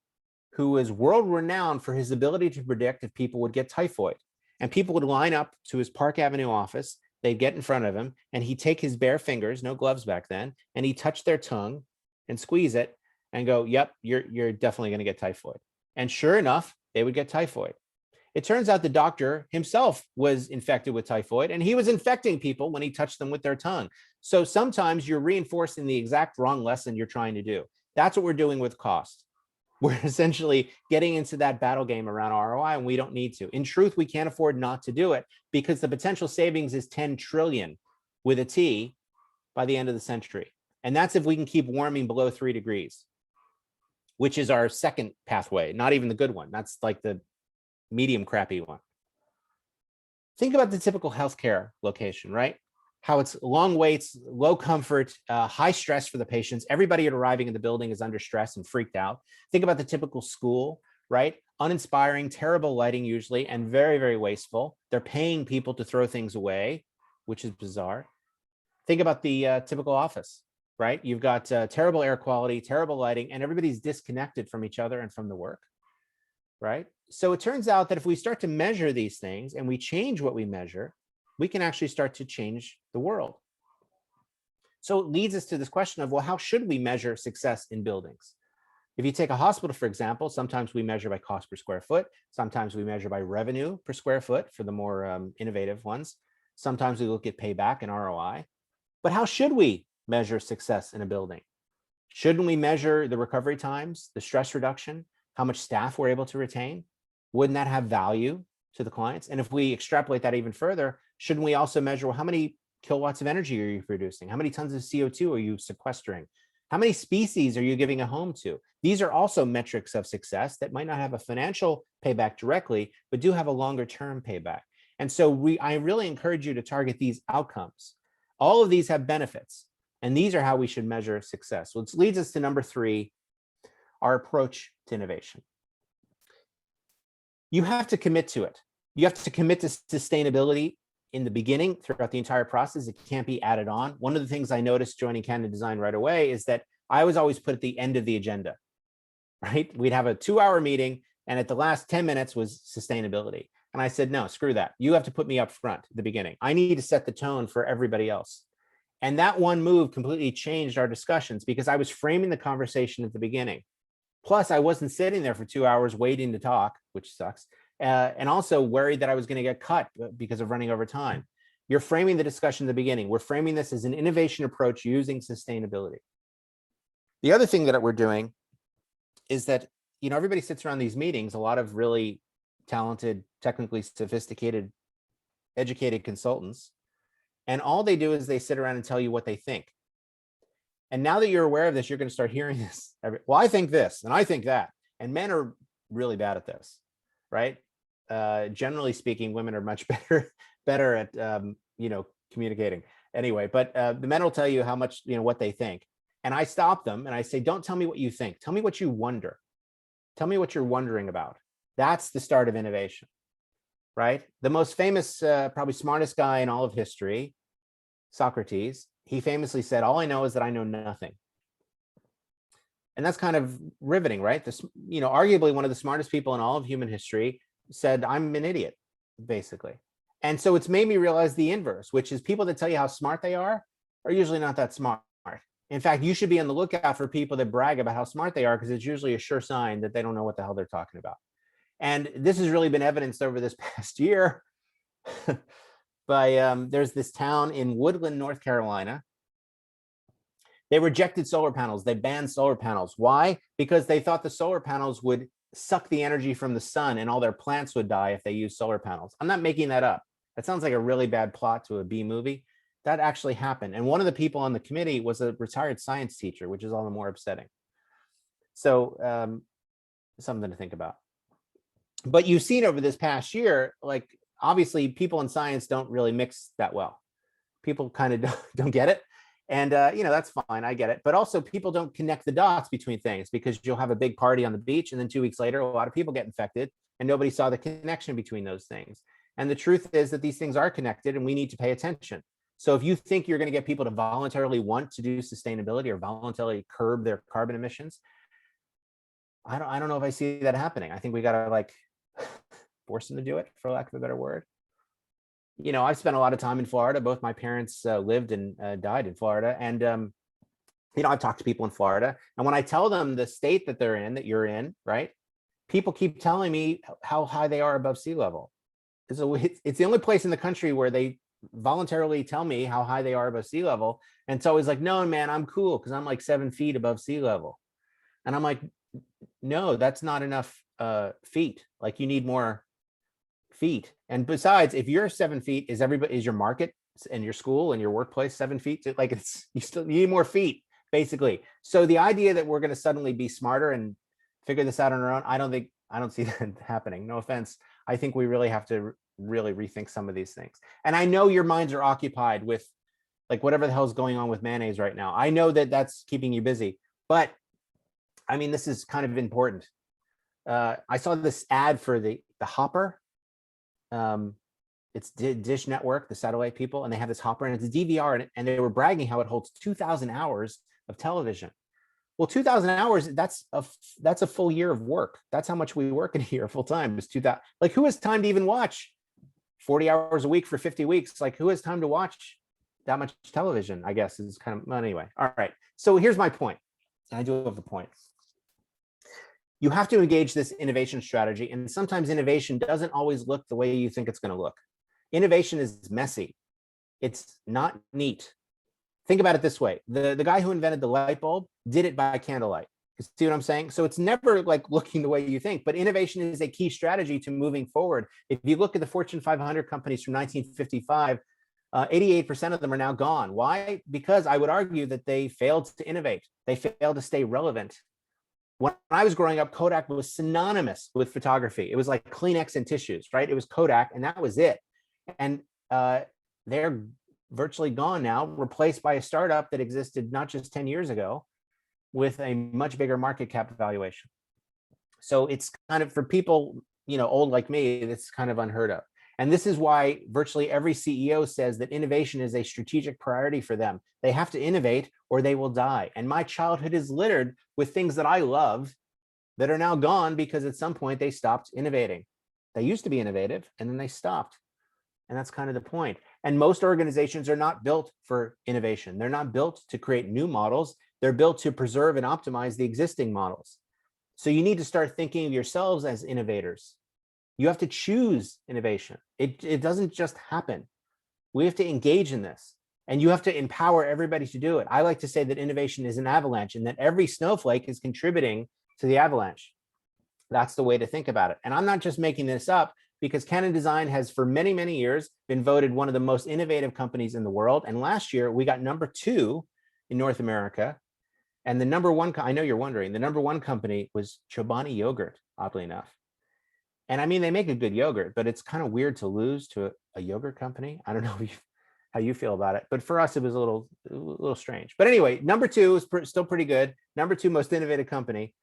[SPEAKER 2] who was world renowned for his ability to predict if people would get typhoid. And people would line up to his Park Avenue office. They'd get in front of him and he'd take his bare fingers, no gloves back then, and he'd touch their tongue and squeeze it and go, yep, you're definitely going to get typhoid. And sure enough, they would get typhoid. It turns out the doctor himself was infected with typhoid, and he was infecting people when he touched them with their tongue. So sometimes you're reinforcing the exact wrong lesson you're trying to do. That's what we're doing with cost. We're essentially getting into that battle game around ROI, and we don't need to. In truth, we can't afford not to do it because the potential savings is 10 trillion with a T by the end of the century. And that's if we can keep warming below 3 degrees, which is our second pathway, not even the good one. That's like the medium crappy one. Think about the typical healthcare location, right? How it's long waits, low comfort, high stress for the patients. Everybody arriving in the building is under stress and freaked out. Think about the typical school, right? Uninspiring, terrible lighting usually, and very, very wasteful. They're paying people to throw things away, which is bizarre. Think about the typical office, right? You've got terrible air quality, terrible lighting, and everybody's disconnected from each other and from the work, right? So it turns out that if we start to measure these things and we change what we measure, we can actually start to change the world. So it leads us to this question of, well, how should we measure success in buildings? If you take a hospital, for example, sometimes we measure by cost per square foot. Sometimes we measure by revenue per square foot for the more innovative ones. Sometimes we look at payback and ROI. But how should we measure success in a building? Shouldn't we measure the recovery times, the stress reduction, how much staff we're able to retain? Wouldn't that have value to the clients? And if we extrapolate that even further, shouldn't we also measure, well, how many kilowatts of energy are you producing? How many tons of CO2 are you sequestering? How many species are you giving a home to? These are also metrics of success that might not have a financial payback directly, but do have a longer term payback. And so I really encourage you to target these outcomes. All of these have benefits, and these are how we should measure success. Which leads us to number 3, our approach to innovation. You have to commit to it. You have to commit to sustainability in the beginning throughout the entire process. It can't be added on. One of the things I noticed joining Canada Design right away is that I was always put at the end of the agenda, right? We'd have a 2-hour meeting and at the last 10 minutes was sustainability. And I said, no, screw that. You have to put me up front at the beginning. I need to set the tone for everybody else. And that one move completely changed our discussions because I was framing the conversation at the beginning. Plus, I wasn't sitting there for 2 hours waiting to talk, which sucks. And also worried that I was going to get cut because of running over time. You're framing the discussion at the beginning. We're framing this as an innovation approach using sustainability. The other thing that we're doing is that, you know, everybody sits around these meetings, a lot of really talented, technically sophisticated, educated consultants. And all they do is they sit around and tell you what they think. And now that you're aware of this, you're going to start hearing this. Well, I think this, and I think that. And men are really bad at this, right? Generally speaking, women are much better at communicating. Anyway, but the men will tell you how much, what they think. And I stop them and I say, don't tell me what you think. Tell me what you wonder. Tell me what you're wondering about. That's the start of innovation, right? The most famous, probably smartest guy in all of history, Socrates, he famously said, all I know is that I know nothing. And that's kind of riveting, right? This, arguably one of the smartest people in all of human history said, I'm an idiot, basically. And so it's made me realize the inverse, which is people that tell you how smart they are usually not that smart. In fact, you should be on the lookout for people that brag about how smart they are, because it's usually a sure sign that they don't know what the hell they're talking about. And this has really been evidenced over this past year by, there's this town in Woodland, North Carolina. They rejected solar panels. They banned solar panels. Why? Because they thought the solar panels would suck the energy from the sun and all their plants would die if they used solar panels. I'm not making that up. That sounds like a really bad plot to a B movie. That actually happened. And one of the people on the committee was a retired science teacher, which is all the more upsetting. So something to think about. But you've seen over this past year, like obviously people in science don't really mix that well. People kind of don't get it. And that's fine, I get it. But also people don't connect the dots between things, because you'll have a big party on the beach and then 2 weeks later, a lot of people get infected and nobody saw the connection between those things. And the truth is that these things are connected and we need to pay attention. So if you think you're going to get people to voluntarily want to do sustainability or voluntarily curb their carbon emissions, I don't know if I see that happening. I think we got to like force them to do it, for lack of a better word. I've spent a lot of time in Florida. Both my parents lived and died in Florida. And, I've talked to people in Florida. And when I tell them the state that they're in, that you're in, right? People keep telling me how high they are above sea level. So it's the only place in the country where they voluntarily tell me how high they are above sea level. And it's always like, no, man, I'm cool because I'm like 7 feet above sea level. And I'm like, no, that's not enough feet. Like you need more feet. And besides, if you're 7 feet, is your market and your school and your workplace 7 feet? Like you need more feet, basically. So the idea that we're going to suddenly be smarter and figure this out on our own, I don't see that happening. No offense. I think we really have to really rethink some of these things. And I know your minds are occupied with like whatever the hell's going on with mayonnaise right now. I know that that's keeping you busy, but I mean, this is kind of important. I saw this ad for the Hopper. It's Dish Network, the satellite people, and they have this Hopper and it's a DVR, and they were bragging how it holds 2,000 hours of television. Well, 2,000 hours, that's a full year of work. That's how much we work in a year full time. It's 2,000. Like, who has time to even watch 40 hours a week for 50 weeks? Like, who has time to watch that much television? I guess is kind of, well, anyway. All right. So here's my point. And I do have a point. You have to engage this innovation strategy. And sometimes innovation doesn't always look the way you think it's going to look. Innovation is messy. It's not neat. Think about it this way. The guy who invented the light bulb did it by candlelight. You see what I'm saying? So it's never like looking the way you think, but innovation is a key strategy to moving forward. If you look at the Fortune 500 companies from 1955, 88% of them are now gone. Why? Because I would argue that they failed to innovate. They failed to stay relevant. When I was growing up, Kodak was synonymous with photography. It was like Kleenex and tissues, right? It was Kodak, and that was it. And they're virtually gone now, replaced by a startup that existed not just 10 years ago with a much bigger market cap valuation. So it's kind of, for people, old like me, it's kind of unheard of. And this is why virtually every CEO says that innovation is a strategic priority for them. They have to innovate or they will die. And my childhood is littered with things that I love that are now gone because at some point they stopped innovating. They used to be innovative and then they stopped. And that's kind of the point. And most organizations are not built for innovation. They're not built to create new models. They're built to preserve and optimize the existing models. So you need to start thinking of yourselves as innovators. You have to choose innovation. It doesn't just happen. We have to engage in this, and you have to empower everybody to do it. I like to say that innovation is an avalanche and that every snowflake is contributing to the avalanche. That's the way to think about it. And I'm not just making this up, because Canon Design has for many, many years been voted one of the most innovative companies in the world. And last year we got #2 in North America. And the #1, I know you're wondering, the #1 company was Chobani Yogurt, oddly enough. And I mean, they make a good yogurt, but it's kind of weird to lose to a yogurt company. I don't know how you feel about it, but for us, it was a little strange. But anyway, #2 is still pretty good. #2 most innovative company.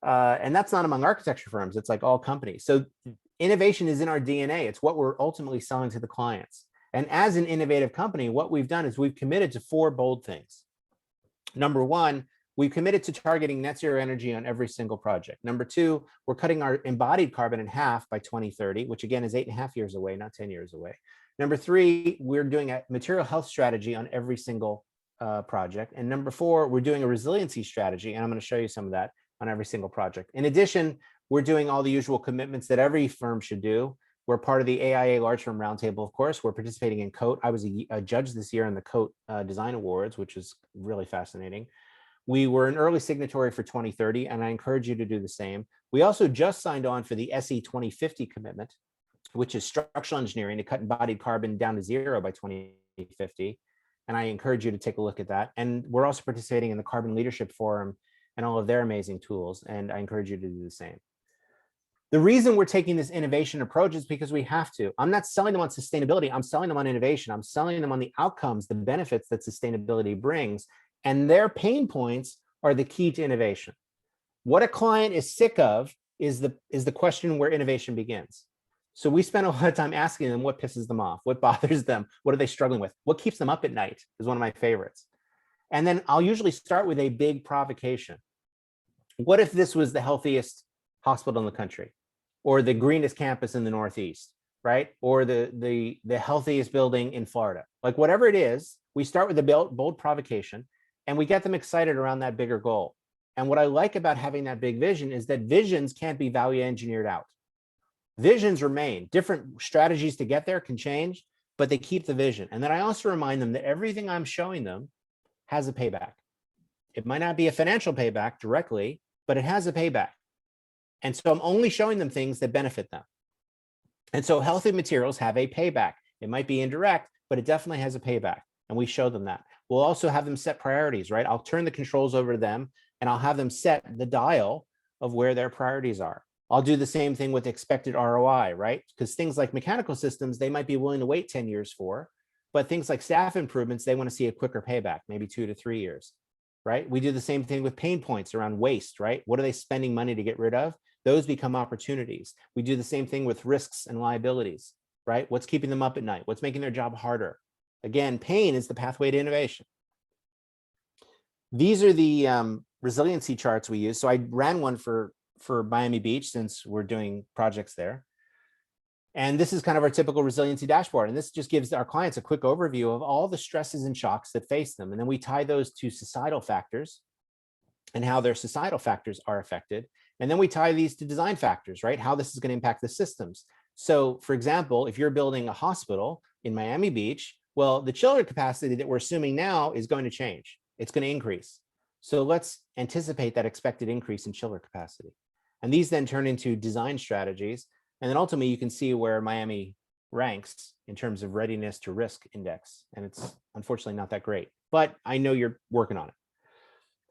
[SPEAKER 2] And that's not among architecture firms. It's like all companies. So innovation is in our DNA. It's what we're ultimately selling to the clients. And as an innovative company, what we've done is we've committed to 4 bold things. #1, we've committed to targeting net zero energy on every single project. #2, we're cutting our embodied carbon in half by 2030, which again is 8.5 years away, not 10 years away. #3, we're doing a material health strategy on every single project. And #4, we're doing a resiliency strategy. And I'm going to show you some of that on every single project. In addition, we're doing all the usual commitments that every firm should do. We're part of the AIA Large Firm Roundtable, of course. We're participating in COAT. I was a judge this year in the COAT Design Awards, which is really fascinating. We were an early signatory for 2030, and I encourage you to do the same. We also just signed on for the SE 2050 commitment, which is structural engineering to cut embodied carbon down to 0 by 2050. And I encourage you to take a look at that. And we're also participating in the Carbon Leadership Forum and all of their amazing tools. And I encourage you to do the same. The reason we're taking this innovation approach is because we have to. I'm not selling them on sustainability. I'm selling them on innovation. I'm selling them on the outcomes, the benefits that sustainability brings. And their pain points are the key to innovation. What a client is sick of is the question where innovation begins. So we spend a lot of time asking them what pisses them off, what bothers them, what are they struggling with, what keeps them up at night is one of my favorites. And then I'll usually start with a big provocation. What if this was the healthiest hospital in the country, or the greenest campus in the Northeast, right? Or the healthiest building in Florida? Like whatever it is, we start with a bold provocation and we get them excited around that bigger goal. And what I like about having that big vision is that visions can't be value engineered out. Visions remain. Different strategies to get there can change, but they keep the vision. And then I also remind them that everything I'm showing them has a payback. It might not be a financial payback directly, but it has a payback. And so I'm only showing them things that benefit them. And so healthy materials have a payback. It might be indirect, but it definitely has a payback. And we show them that. We'll also have them set priorities, right? I'll turn the controls over to them and I'll have them set the dial of where their priorities are. I'll do the same thing with expected ROI, right? Because things like mechanical systems, they might be willing to wait 10 years for, but things like staff improvements, they want to see a quicker payback, maybe 2 to 3 years, right? We do the same thing with pain points around waste, right? What are they spending money to get rid of? Those become opportunities. We do the same thing with risks and liabilities, right? What's keeping them up at night? What's making their job harder? Again, pain is the pathway to innovation. These are the resiliency charts we use. So I ran one for Miami Beach since we're doing projects there. And this is kind of our typical resiliency dashboard. And this just gives our clients a quick overview of all the stresses and shocks that face them. And then we tie those to societal factors and how their societal factors are affected. And then we tie these to design factors, right? How this is going to impact the systems. So for example, if you're building a hospital in Miami Beach, well, the chiller capacity that we're assuming now is going to change. It's going to increase. So let's anticipate that expected increase in chiller capacity. And these then turn into design strategies. And then ultimately you can see where Miami ranks in terms of readiness to risk index. And it's unfortunately not that great, but I know you're working on it.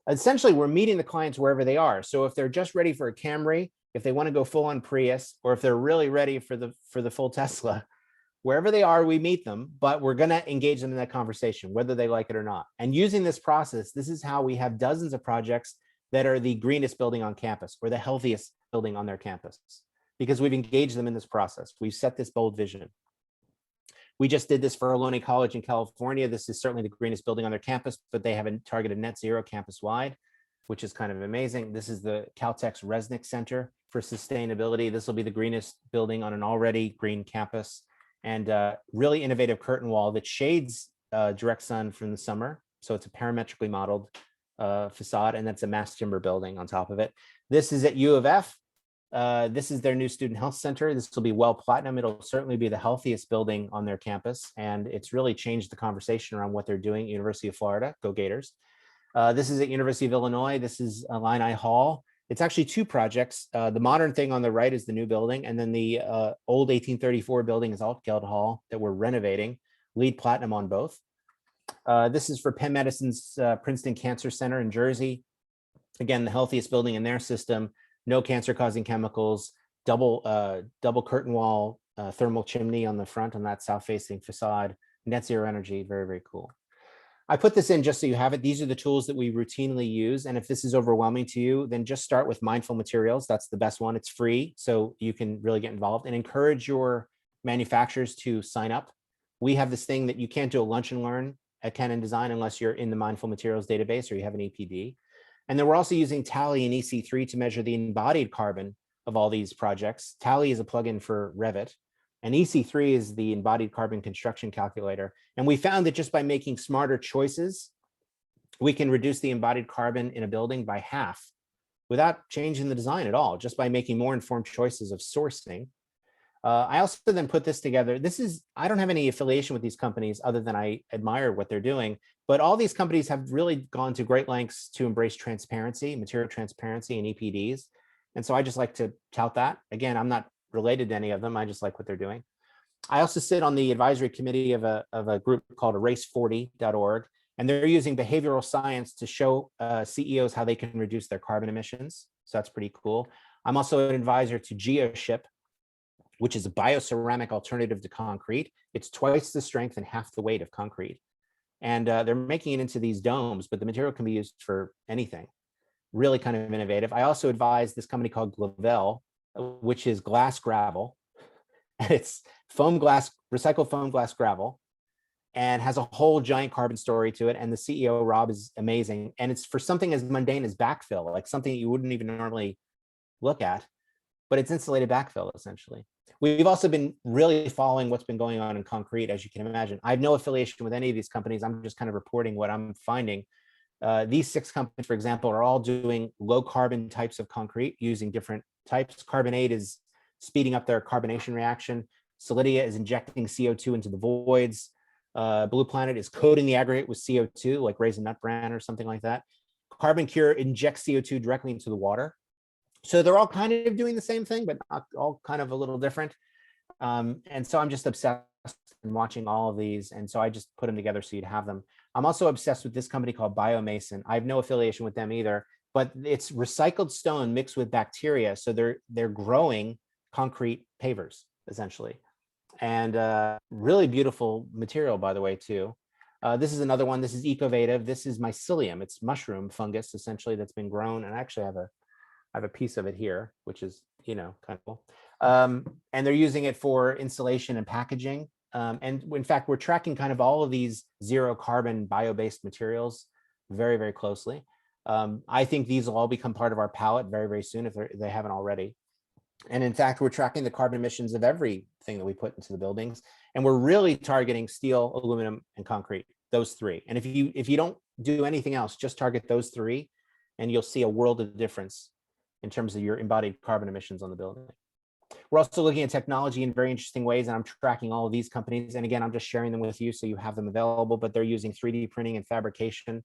[SPEAKER 2] Essentially, we're meeting the clients wherever they are. So if they're just ready for a Camry, if they want to go full on Prius, or if they're really ready for the full Tesla, wherever they are, we meet them, but we're going to engage them in that conversation, whether they like it or not. And using this process, this is how we have dozens of projects that are the greenest building on campus or the healthiest building on their campus, because we've engaged them in this process. We've set this bold vision. We just did this for Ohlone College in California. This is certainly the greenest building on their campus, but they have a targeted net zero campus wide, which is kind of amazing. This is the Caltech's Resnick Center for Sustainability. This will be the greenest building on an already green campus, and really innovative curtain wall that shades direct sun from the summer. So it's a parametrically modeled facade, and that's a mass timber building on top of it. This is at U of F. This is their new student health center. This will be WELL Platinum. It'll certainly be the healthiest building on their campus, and it's really changed the conversation around what they're doing at University of Florida. Go Gators. This is at University of Illinois. This is Illini Hall. It's actually two projects. The modern thing on the right is the new building, and then the old 1834 building is Altgeld Hall that we're renovating. LEED Platinum on both. This is for Penn Medicine's Princeton Cancer Center in Jersey. Again, the healthiest building in their system. No cancer-causing chemicals. Double curtain wall, thermal chimney on the front on that south-facing facade. Net zero energy. Very, very cool. I put this in just so you have it. These are the tools that we routinely use. And if this is overwhelming to you, then just start with Mindful Materials. That's the best one. It's free, so you can really get involved, and encourage your manufacturers to sign up. We have this thing that you can't do a lunch and learn at Canon Design unless you're in the Mindful Materials database or you have an EPD. And then we're also using Tally and EC3 to measure the embodied carbon of all these projects. Tally is a plugin for Revit, and EC3 is the embodied carbon construction calculator. And we found that just by making smarter choices, we can reduce the embodied carbon in a building by half without changing the design at all, just by making more informed choices of sourcing. I also then put this together. I don't have any affiliation with these companies other than I admire what they're doing, but all these companies have really gone to great lengths to embrace transparency, material transparency and EPDs. And so I just like to tout that. Again, I'm not related to any of them. I just like what they're doing. I also sit on the advisory committee of a group called erase40.org, and they're using behavioral science to show CEOs how they can reduce their carbon emissions. So that's pretty cool. I'm also an advisor to GeoShip, which is a bioceramic alternative to concrete. It's twice the strength and half the weight of concrete. And they're making it into these domes, but the material can be used for anything. Really kind of innovative. I also advise this company called Glavel, which is glass gravel. And it's recycled foam glass gravel, and has a whole giant carbon story to it. And the CEO, Rob, is amazing. And it's for something as mundane as backfill, like something you wouldn't even normally look at, but it's insulated backfill essentially. We've also been really following what's been going on in concrete, as you can imagine. I have no affiliation with any of these companies. I'm just kind of reporting what I'm finding. These 6 companies, for example, are all doing low carbon types of concrete using different types. Carbonate is speeding up their carbonation reaction. Solidia is injecting CO2 into the voids. Blue Planet is coating the aggregate with CO2, like Raisin Nut Bran or something like that. Carbon Cure injects CO2 directly into the water. So they're all kind of doing the same thing, but all kind of a little different. And so I'm just obsessed and watching all of these. And so I just put them together so you'd have them. I'm also obsessed with this company called Biomason. I have no affiliation with them either, but it's recycled stone mixed with bacteria. So they're growing concrete pavers essentially. And really beautiful material, by the way, too. This is another one. This is Ecovative. This is mycelium. It's mushroom fungus essentially that's been grown. And actually I have a piece of it here, which is, kind of cool. And they're using it for insulation and packaging. And in fact, we're tracking kind of all of these zero carbon bio-based materials very, very closely. I think these will all become part of our palette very, very soon if they haven't already. And in fact, we're tracking the carbon emissions of everything that we put into the buildings. And we're really targeting steel, aluminum, and concrete, those 3. And if you don't do anything else, just target those 3, and you'll see a world of difference in terms of your embodied carbon emissions on the building. We're also looking at technology in very interesting ways, and I'm tracking all of these companies. And again, I'm just sharing them with you so you have them available, but they're using 3D printing and fabrication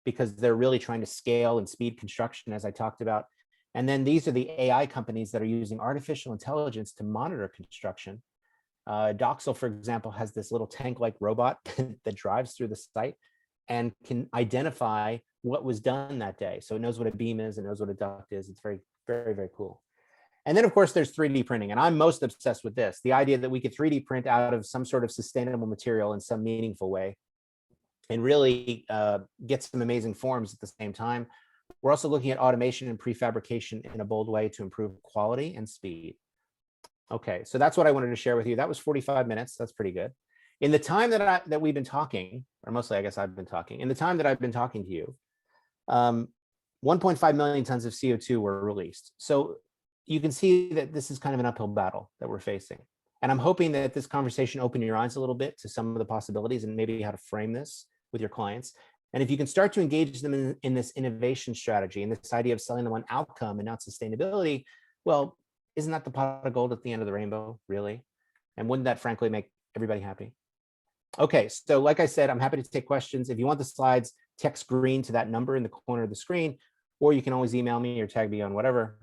[SPEAKER 2] because they're really trying to scale and speed construction, as I talked about. And then these are the AI companies that are using artificial intelligence to monitor construction. Doxel, for example, has this little tank-like robot that drives through the site and can identify what was done that day. So it knows what a beam is, it knows what a duct is. It's very, very, very cool. And then, of course, there's 3D printing. And I'm most obsessed with this, the idea that we could 3D print out of some sort of sustainable material in some meaningful way and really get some amazing forms at the same time. We're also looking at automation and prefabrication in a bold way to improve quality and speed. Okay, so that's what I wanted to share with you. That was 45 minutes. That's pretty good. In the time that we've been talking, or mostly I guess I've been talking, in the time that I've been talking to you, 1.5 million tons of CO2 were released. So you can see that this is kind of an uphill battle that we're facing. And I'm hoping that this conversation opened your eyes a little bit to some of the possibilities and maybe how to frame this with your clients. And if you can start to engage them in this innovation strategy and this idea of selling them on outcome and not sustainability, well, isn't that the pot of gold at the end of the rainbow, really? And wouldn't that frankly make everybody happy? Okay, so like I said, I'm happy to take questions. If you want the slides, text green to that number in the corner of the screen, or you can always email me or tag me on whatever.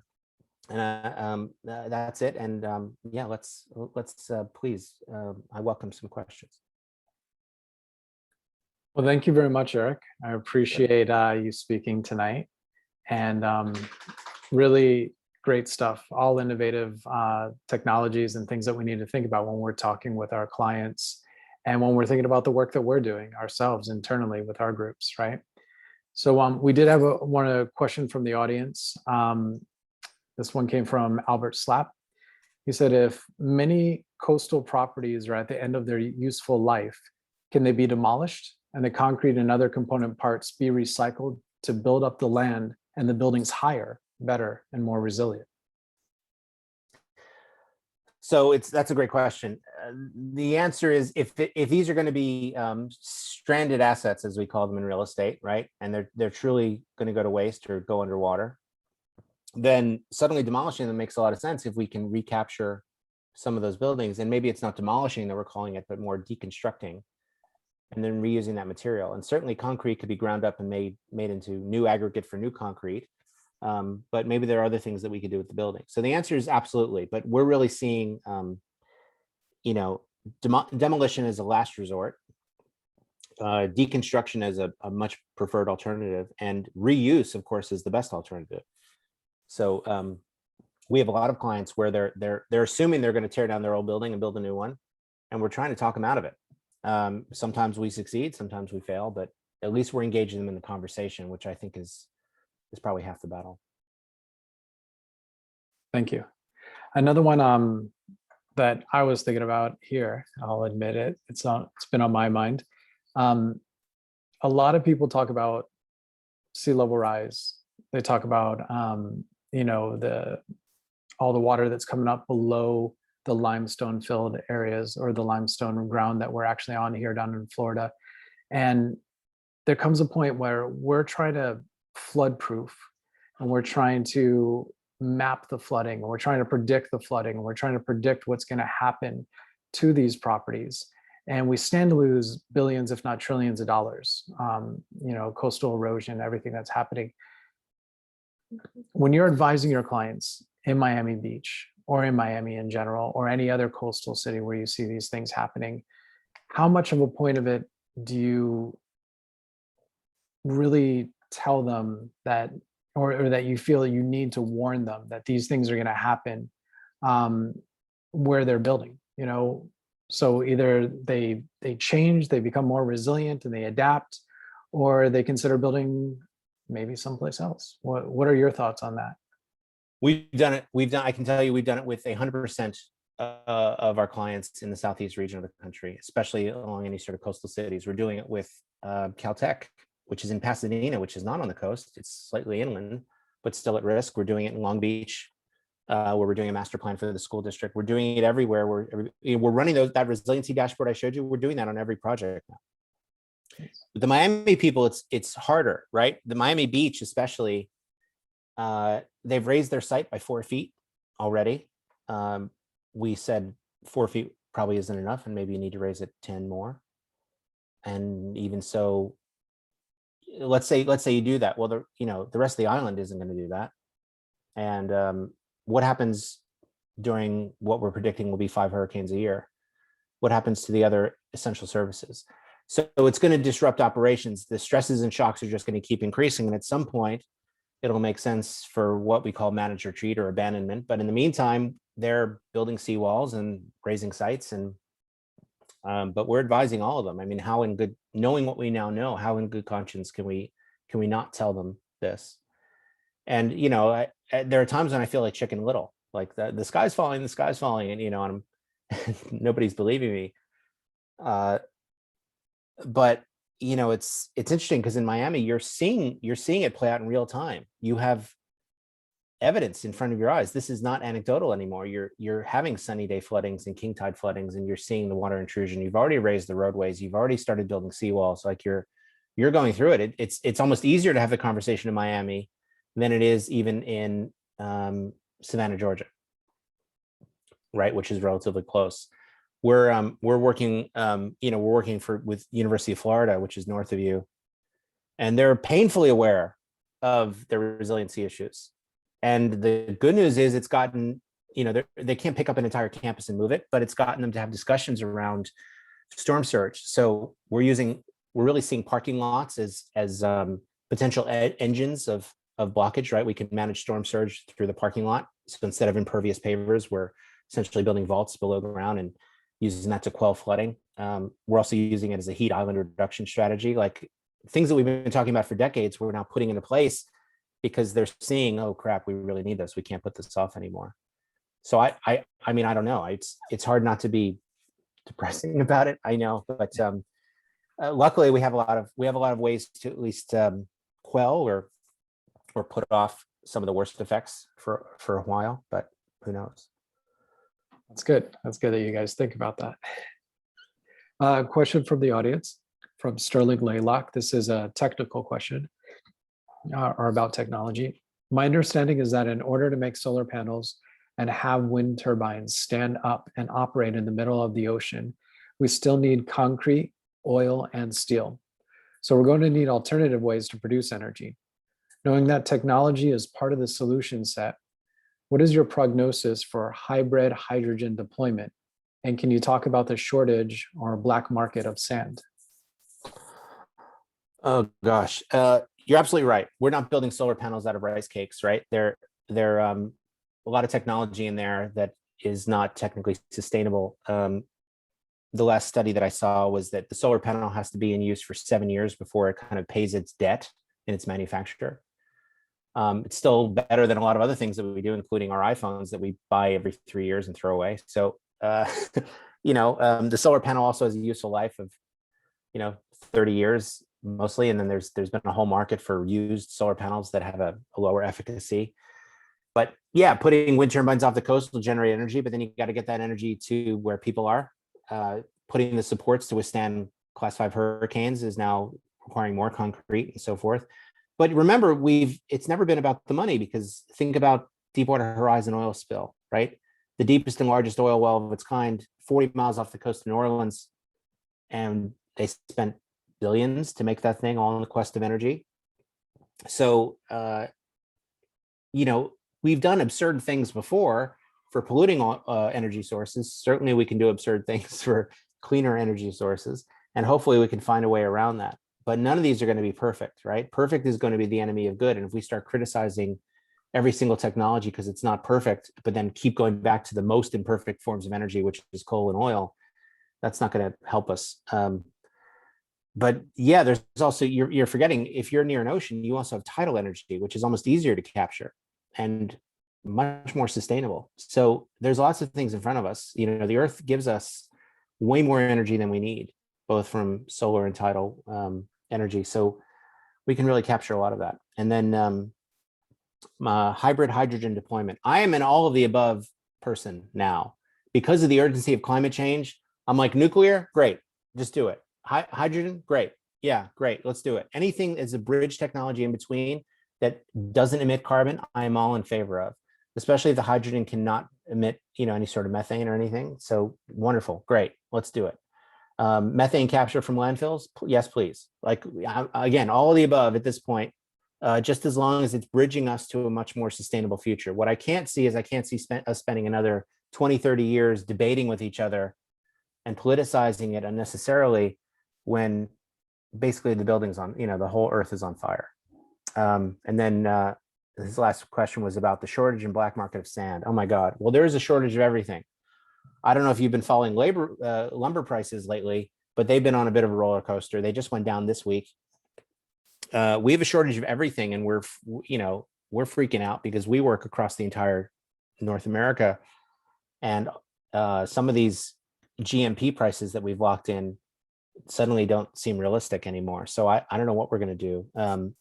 [SPEAKER 2] And that's it. And yeah, let's please, I welcome some questions.
[SPEAKER 1] Well, thank you very much, Eric. I appreciate you speaking tonight, and really great stuff, all innovative technologies and things that we need to think about when we're talking with our clients and when we're thinking about the work that we're doing ourselves internally with our groups, right? So we did have a question from the audience. This one came from Albert Slap. He said, if many coastal properties are at the end of their useful life, can they be demolished and the concrete and other component parts be recycled to build up the land and the buildings higher, better, and more resilient?
[SPEAKER 2] So that's a great question. The answer is if these are going to be stranded assets, as we call them in real estate, right, and they're truly going to go to waste or go underwater, then suddenly demolishing them makes a lot of sense if we can recapture some of those buildings. And maybe it's not demolishing that we're calling it, but more deconstructing and then reusing that material. And certainly concrete could be ground up and made into new aggregate for new concrete. But maybe there are other things that we could do with the building. So the answer is absolutely, but we're really seeing, demolition as a last resort, deconstruction as a much preferred alternative, and reuse, of course, is the best alternative. So we have a lot of clients where they're assuming they're going to tear down their old building and build a new one, and we're trying to talk them out of it. Sometimes we succeed, sometimes we fail, but at least we're engaging them in the conversation, which I think is probably half the battle.
[SPEAKER 1] Thank you. Another one that I was thinking about here, I'll admit it, it's been on my mind. A lot of people talk about sea level rise. They talk about all the water that's coming up below the limestone filled areas or the limestone ground that we're actually on here down in Florida. And there comes a point where we're trying to flood proof, and we're trying to map the flooding, and we're trying to predict the flooding, and we're trying to predict what's going to happen to these properties. And we stand to lose billions, if not trillions of dollars, coastal erosion, everything that's happening. When you're advising your clients in Miami Beach or in Miami in general, or any other coastal city where you see these things happening, how much of a point of it do you really tell them that, or that you feel you need to warn them that these things are going to happen where they're building? So either they change, they become more resilient and they adapt, or they consider building maybe someplace else. What are your thoughts on that?
[SPEAKER 2] We've done it. I can tell you, we've done it with 100% of our clients in the southeast region of the country, especially along any sort of coastal cities. We're doing it with Caltech, which is in Pasadena, which is not on the coast. It's slightly inland, but still at risk. We're doing it in Long Beach, where we're doing a master plan for the school district. We're doing it everywhere. We're running that resiliency dashboard I showed you. We're doing that on every project now. With the Miami people, it's harder, right? The Miami Beach, especially, they've raised their site by 4 feet already. We said 4 feet probably isn't enough, and maybe you need to raise it 10 more. And even so, let's say you do that. Well, the rest of the island isn't going to do that. And what happens during what we're predicting will be 5 hurricanes a year? What happens to the other essential services? So it's going to disrupt operations. The stresses and shocks are just going to keep increasing. And at some point, it'll make sense for what we call managed retreat or abandonment. But in the meantime, they're building seawalls and raising sites. And but we're advising all of them. I mean, knowing what we now know, how in good conscience can we not tell them this? And there are times when I feel like Chicken Little, like the sky's falling, and and nobody's believing me. But it's interesting because in Miami, you're seeing it play out in real time. You have evidence in front of your eyes. This is not anecdotal anymore. You're having sunny day floodings and king tide floodings, and you're seeing the water intrusion. You've already raised the roadways. You've already started building seawalls. Like you're going through it. It's almost easier to have the conversation in Miami than it is even in Savannah, Georgia, right, which is relatively close. We're working with University of Florida, which is north of you, and they're painfully aware of their resiliency issues. And the good news is it's gotten, they can't pick up an entire campus and move it, but it's gotten them to have discussions around storm surge. So we're really seeing parking lots as potential engines of blockage, right? We can manage storm surge through the parking lot. So instead of impervious pavers, we're essentially building vaults below ground and using that to quell flooding. We're also using it as a heat island reduction strategy. Like things that we've been talking about for decades, we're now putting into place because they're seeing, oh crap, we really need this. We can't put this off anymore. So I mean, I don't know. It's hard not to be depressing about it. I know, but luckily we have a lot of ways to at least quell or put off some of the worst effects for a while. But who knows?
[SPEAKER 1] That's good. That's good that you guys think about that. Question from the audience from Sterling Laylock. This is a technical question or about technology. My understanding is that in order to make solar panels and have wind turbines stand up and operate in the middle of the ocean, we still need concrete, oil, and steel. So we're going to need alternative ways to produce energy. Knowing that technology is part of the solution set, what is your prognosis for hybrid hydrogen deployment? And can you talk about the shortage or black market of sand?
[SPEAKER 2] Oh gosh, you're absolutely right. We're not building solar panels out of rice cakes, right? They're lot of technology in there that is not technically sustainable. The last study that I saw was that the solar panel has to be in use for 7 years before it kind of pays its debt in its manufacturer. It's still better than a lot of other things that we do, including our iPhones that we buy every 3 years and throw away. So, the solar panel also has a useful life of, 30 years mostly. And then there's been a whole market for used solar panels that have a lower efficacy. But yeah, putting wind turbines off the coast will generate energy, but then you got to get that energy to where people are. Putting the supports to withstand class 5 hurricanes is now requiring more concrete and so forth. But remember, it's never been about the money, because think about Deepwater Horizon oil spill, right? The deepest and largest oil well of its kind, 40 miles off the coast of New Orleans. And they spent billions to make that thing, all in the quest of energy. So, we've done absurd things before for polluting energy sources. Certainly we can do absurd things for cleaner energy sources. And hopefully we can find a way around that. But none of these are going to be perfect, right? Perfect is going to be the enemy of good. And if we start criticizing every single technology because it's not perfect, but then keep going back to the most imperfect forms of energy, which is coal and oil, that's not going to help us. But yeah, there's also, you're forgetting, if you're near an ocean, you also have tidal energy, which is almost easier to capture and much more sustainable. So there's lots of things in front of us. The Earth gives us way more energy than we need, both from solar and tidal energy. So we can really capture a lot of that. And then hybrid hydrogen deployment. I am an all of the above person now. Because of the urgency of climate change, I'm like, nuclear, great, just do it. Hydrogen, great. Yeah, great, let's do it. Anything as a bridge technology in between that doesn't emit carbon, I am all in favor of, especially if the hydrogen cannot emit, any sort of methane or anything. So wonderful, great, let's do it. Methane capture from landfills, yes, please. Like, again, all of the above at this point, just as long as it's bridging us to a much more sustainable future. What I can't see is us spending another 20, 30 years debating with each other and politicizing it unnecessarily when basically the building's on, the whole earth is on fire. And then his last question was about the shortage and black market of sand. Oh my God. Well, there is a shortage of everything. I don't know if you've been following lumber prices lately, but they've been on a bit of a roller coaster. They just went down this week. We have a shortage of everything, and we're freaking out because we work across the entire North America, and some of these GMP prices that we've locked in suddenly don't seem realistic anymore. So I don't know what we're going to do.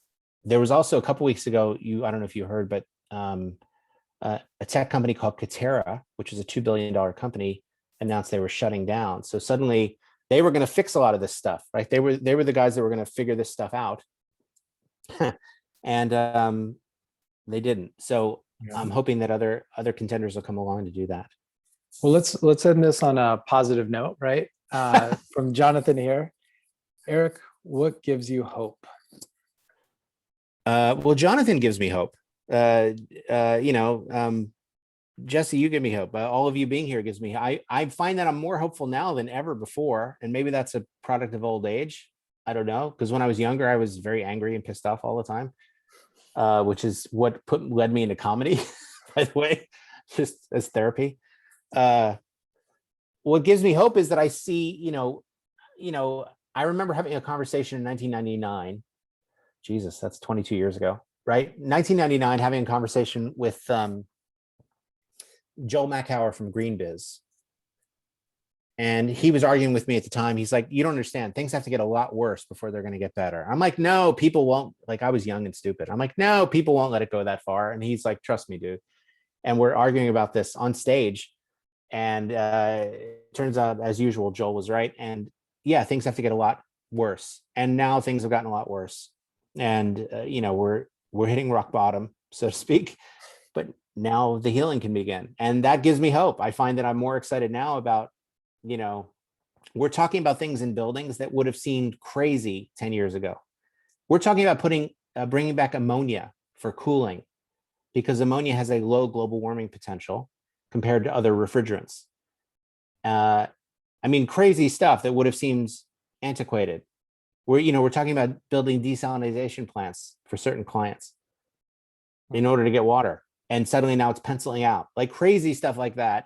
[SPEAKER 2] There was also a couple weeks ago, I don't know if you heard, but a tech company called Katerra, which is a $2 billion company, announced they were shutting down. So suddenly they were going to fix a lot of this stuff, right? They were the guys that were going to figure this stuff out. And they didn't. So yeah. I'm hoping that other contenders will come along to do that.
[SPEAKER 1] Well, let's end this on a positive note, right? From Jonathan here. Eric, what gives you hope?
[SPEAKER 2] Well, Jonathan gives me hope. Jesse, you give me hope. All of you being here gives me. I find that I'm more hopeful now than ever before, and maybe that's a product of old age. I don't know, because when I was younger, I was very angry and pissed off all the time, which is what led me into comedy, by the way, just as therapy. What gives me hope is that I see, I remember having a conversation in 1999. Jesus, that's 22 years ago, right? 1999, having a conversation with Joel Macauer from GreenBiz. And he was arguing with me at the time. He's like, you don't understand. Things have to get a lot worse before they're going to get better. I'm like, no, people won't. Like, I was young and stupid. I'm like, no, people won't let it go that far. And he's like, trust me, dude. And we're arguing about this on stage. And it turns out, as usual, Joel was right. And yeah, things have to get a lot worse. And now things have gotten a lot worse. And, we're hitting rock bottom, so to speak. But now the healing can begin. And that gives me hope. I find that I'm more excited now about, we're talking about things in buildings that would have seemed crazy 10 years ago. We're talking about bringing back ammonia for cooling, because ammonia has a low global warming potential compared to other refrigerants. Crazy stuff that would have seemed antiquated. We're talking about building desalination plants for certain clients in order to get water. and suddenly now it's penciling out, like crazy stuff like that.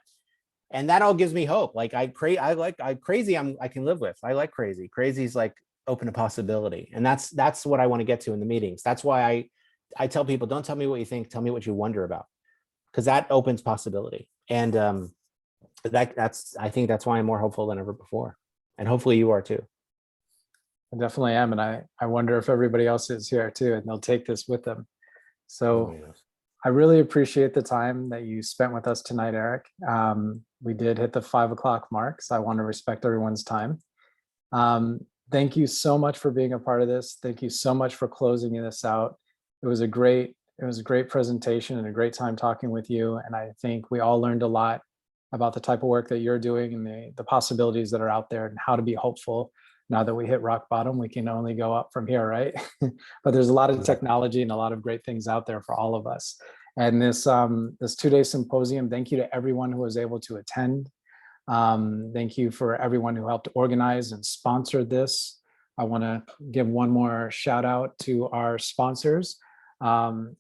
[SPEAKER 2] And that all gives me hope. Like I crazy, I can live with. I like crazy. Crazy is like open to possibility. And that's what I want to get to in the meetings. That's why I tell people, don't tell me what you think, tell me what you wonder about, because that opens possibility. And I think that's why I'm more hopeful than ever before. And hopefully you are too.
[SPEAKER 1] I definitely am. And I wonder if everybody else is here too, and they'll take this with them. So I really appreciate the time that you spent with us tonight, Eric. We did hit the 5 o'clock mark, so I want to respect everyone's time. Thank you so much for being a part of this. Thank you so much for closing this out. It was a great presentation and a great time talking with you. And I think we all learned a lot about the type of work that you're doing and the possibilities that are out there and how to be hopeful. Now that we hit rock bottom, we can only go up from here, right? But there's a lot of technology and a lot of great things out there for all of us. And this 2-day symposium, thank you to everyone who was able to attend. Thank you for everyone who helped organize and sponsor this. I want to give one more shout out to our sponsors.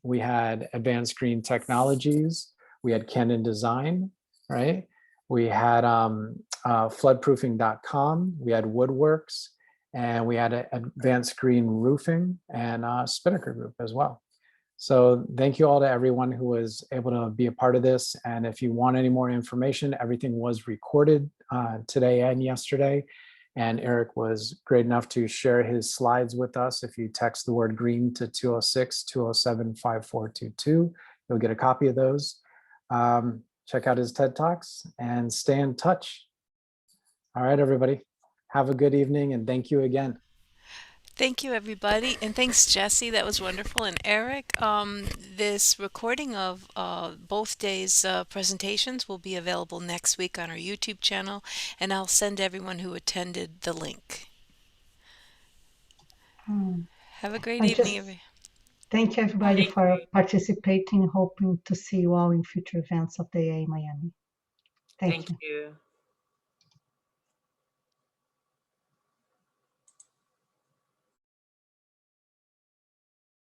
[SPEAKER 1] We had Advanced Green Technologies, we had Canon Design, right? We had floodproofing.com, we had Woodworks, and we had Advanced Green Roofing and Spinnaker Group as well. So thank you all to everyone who was able to be a part of this. And if you want any more information, everything was recorded today and yesterday. And Eric was great enough to share his slides with us. If you text the word green to 206-207-5422, you'll get a copy of those. Check out his TED Talks and stay in touch. All right, everybody. Have a good evening and thank you again.
[SPEAKER 3] Thank you, everybody. And thanks, Jesse. That was wonderful. And Eric, this recording of both days' presentations will be available next week on our YouTube channel. And I'll send everyone who attended the link. Have a great evening.
[SPEAKER 4] Thank you, everybody, for participating. Hoping to see you all in future events of the AA Miami. Thank you.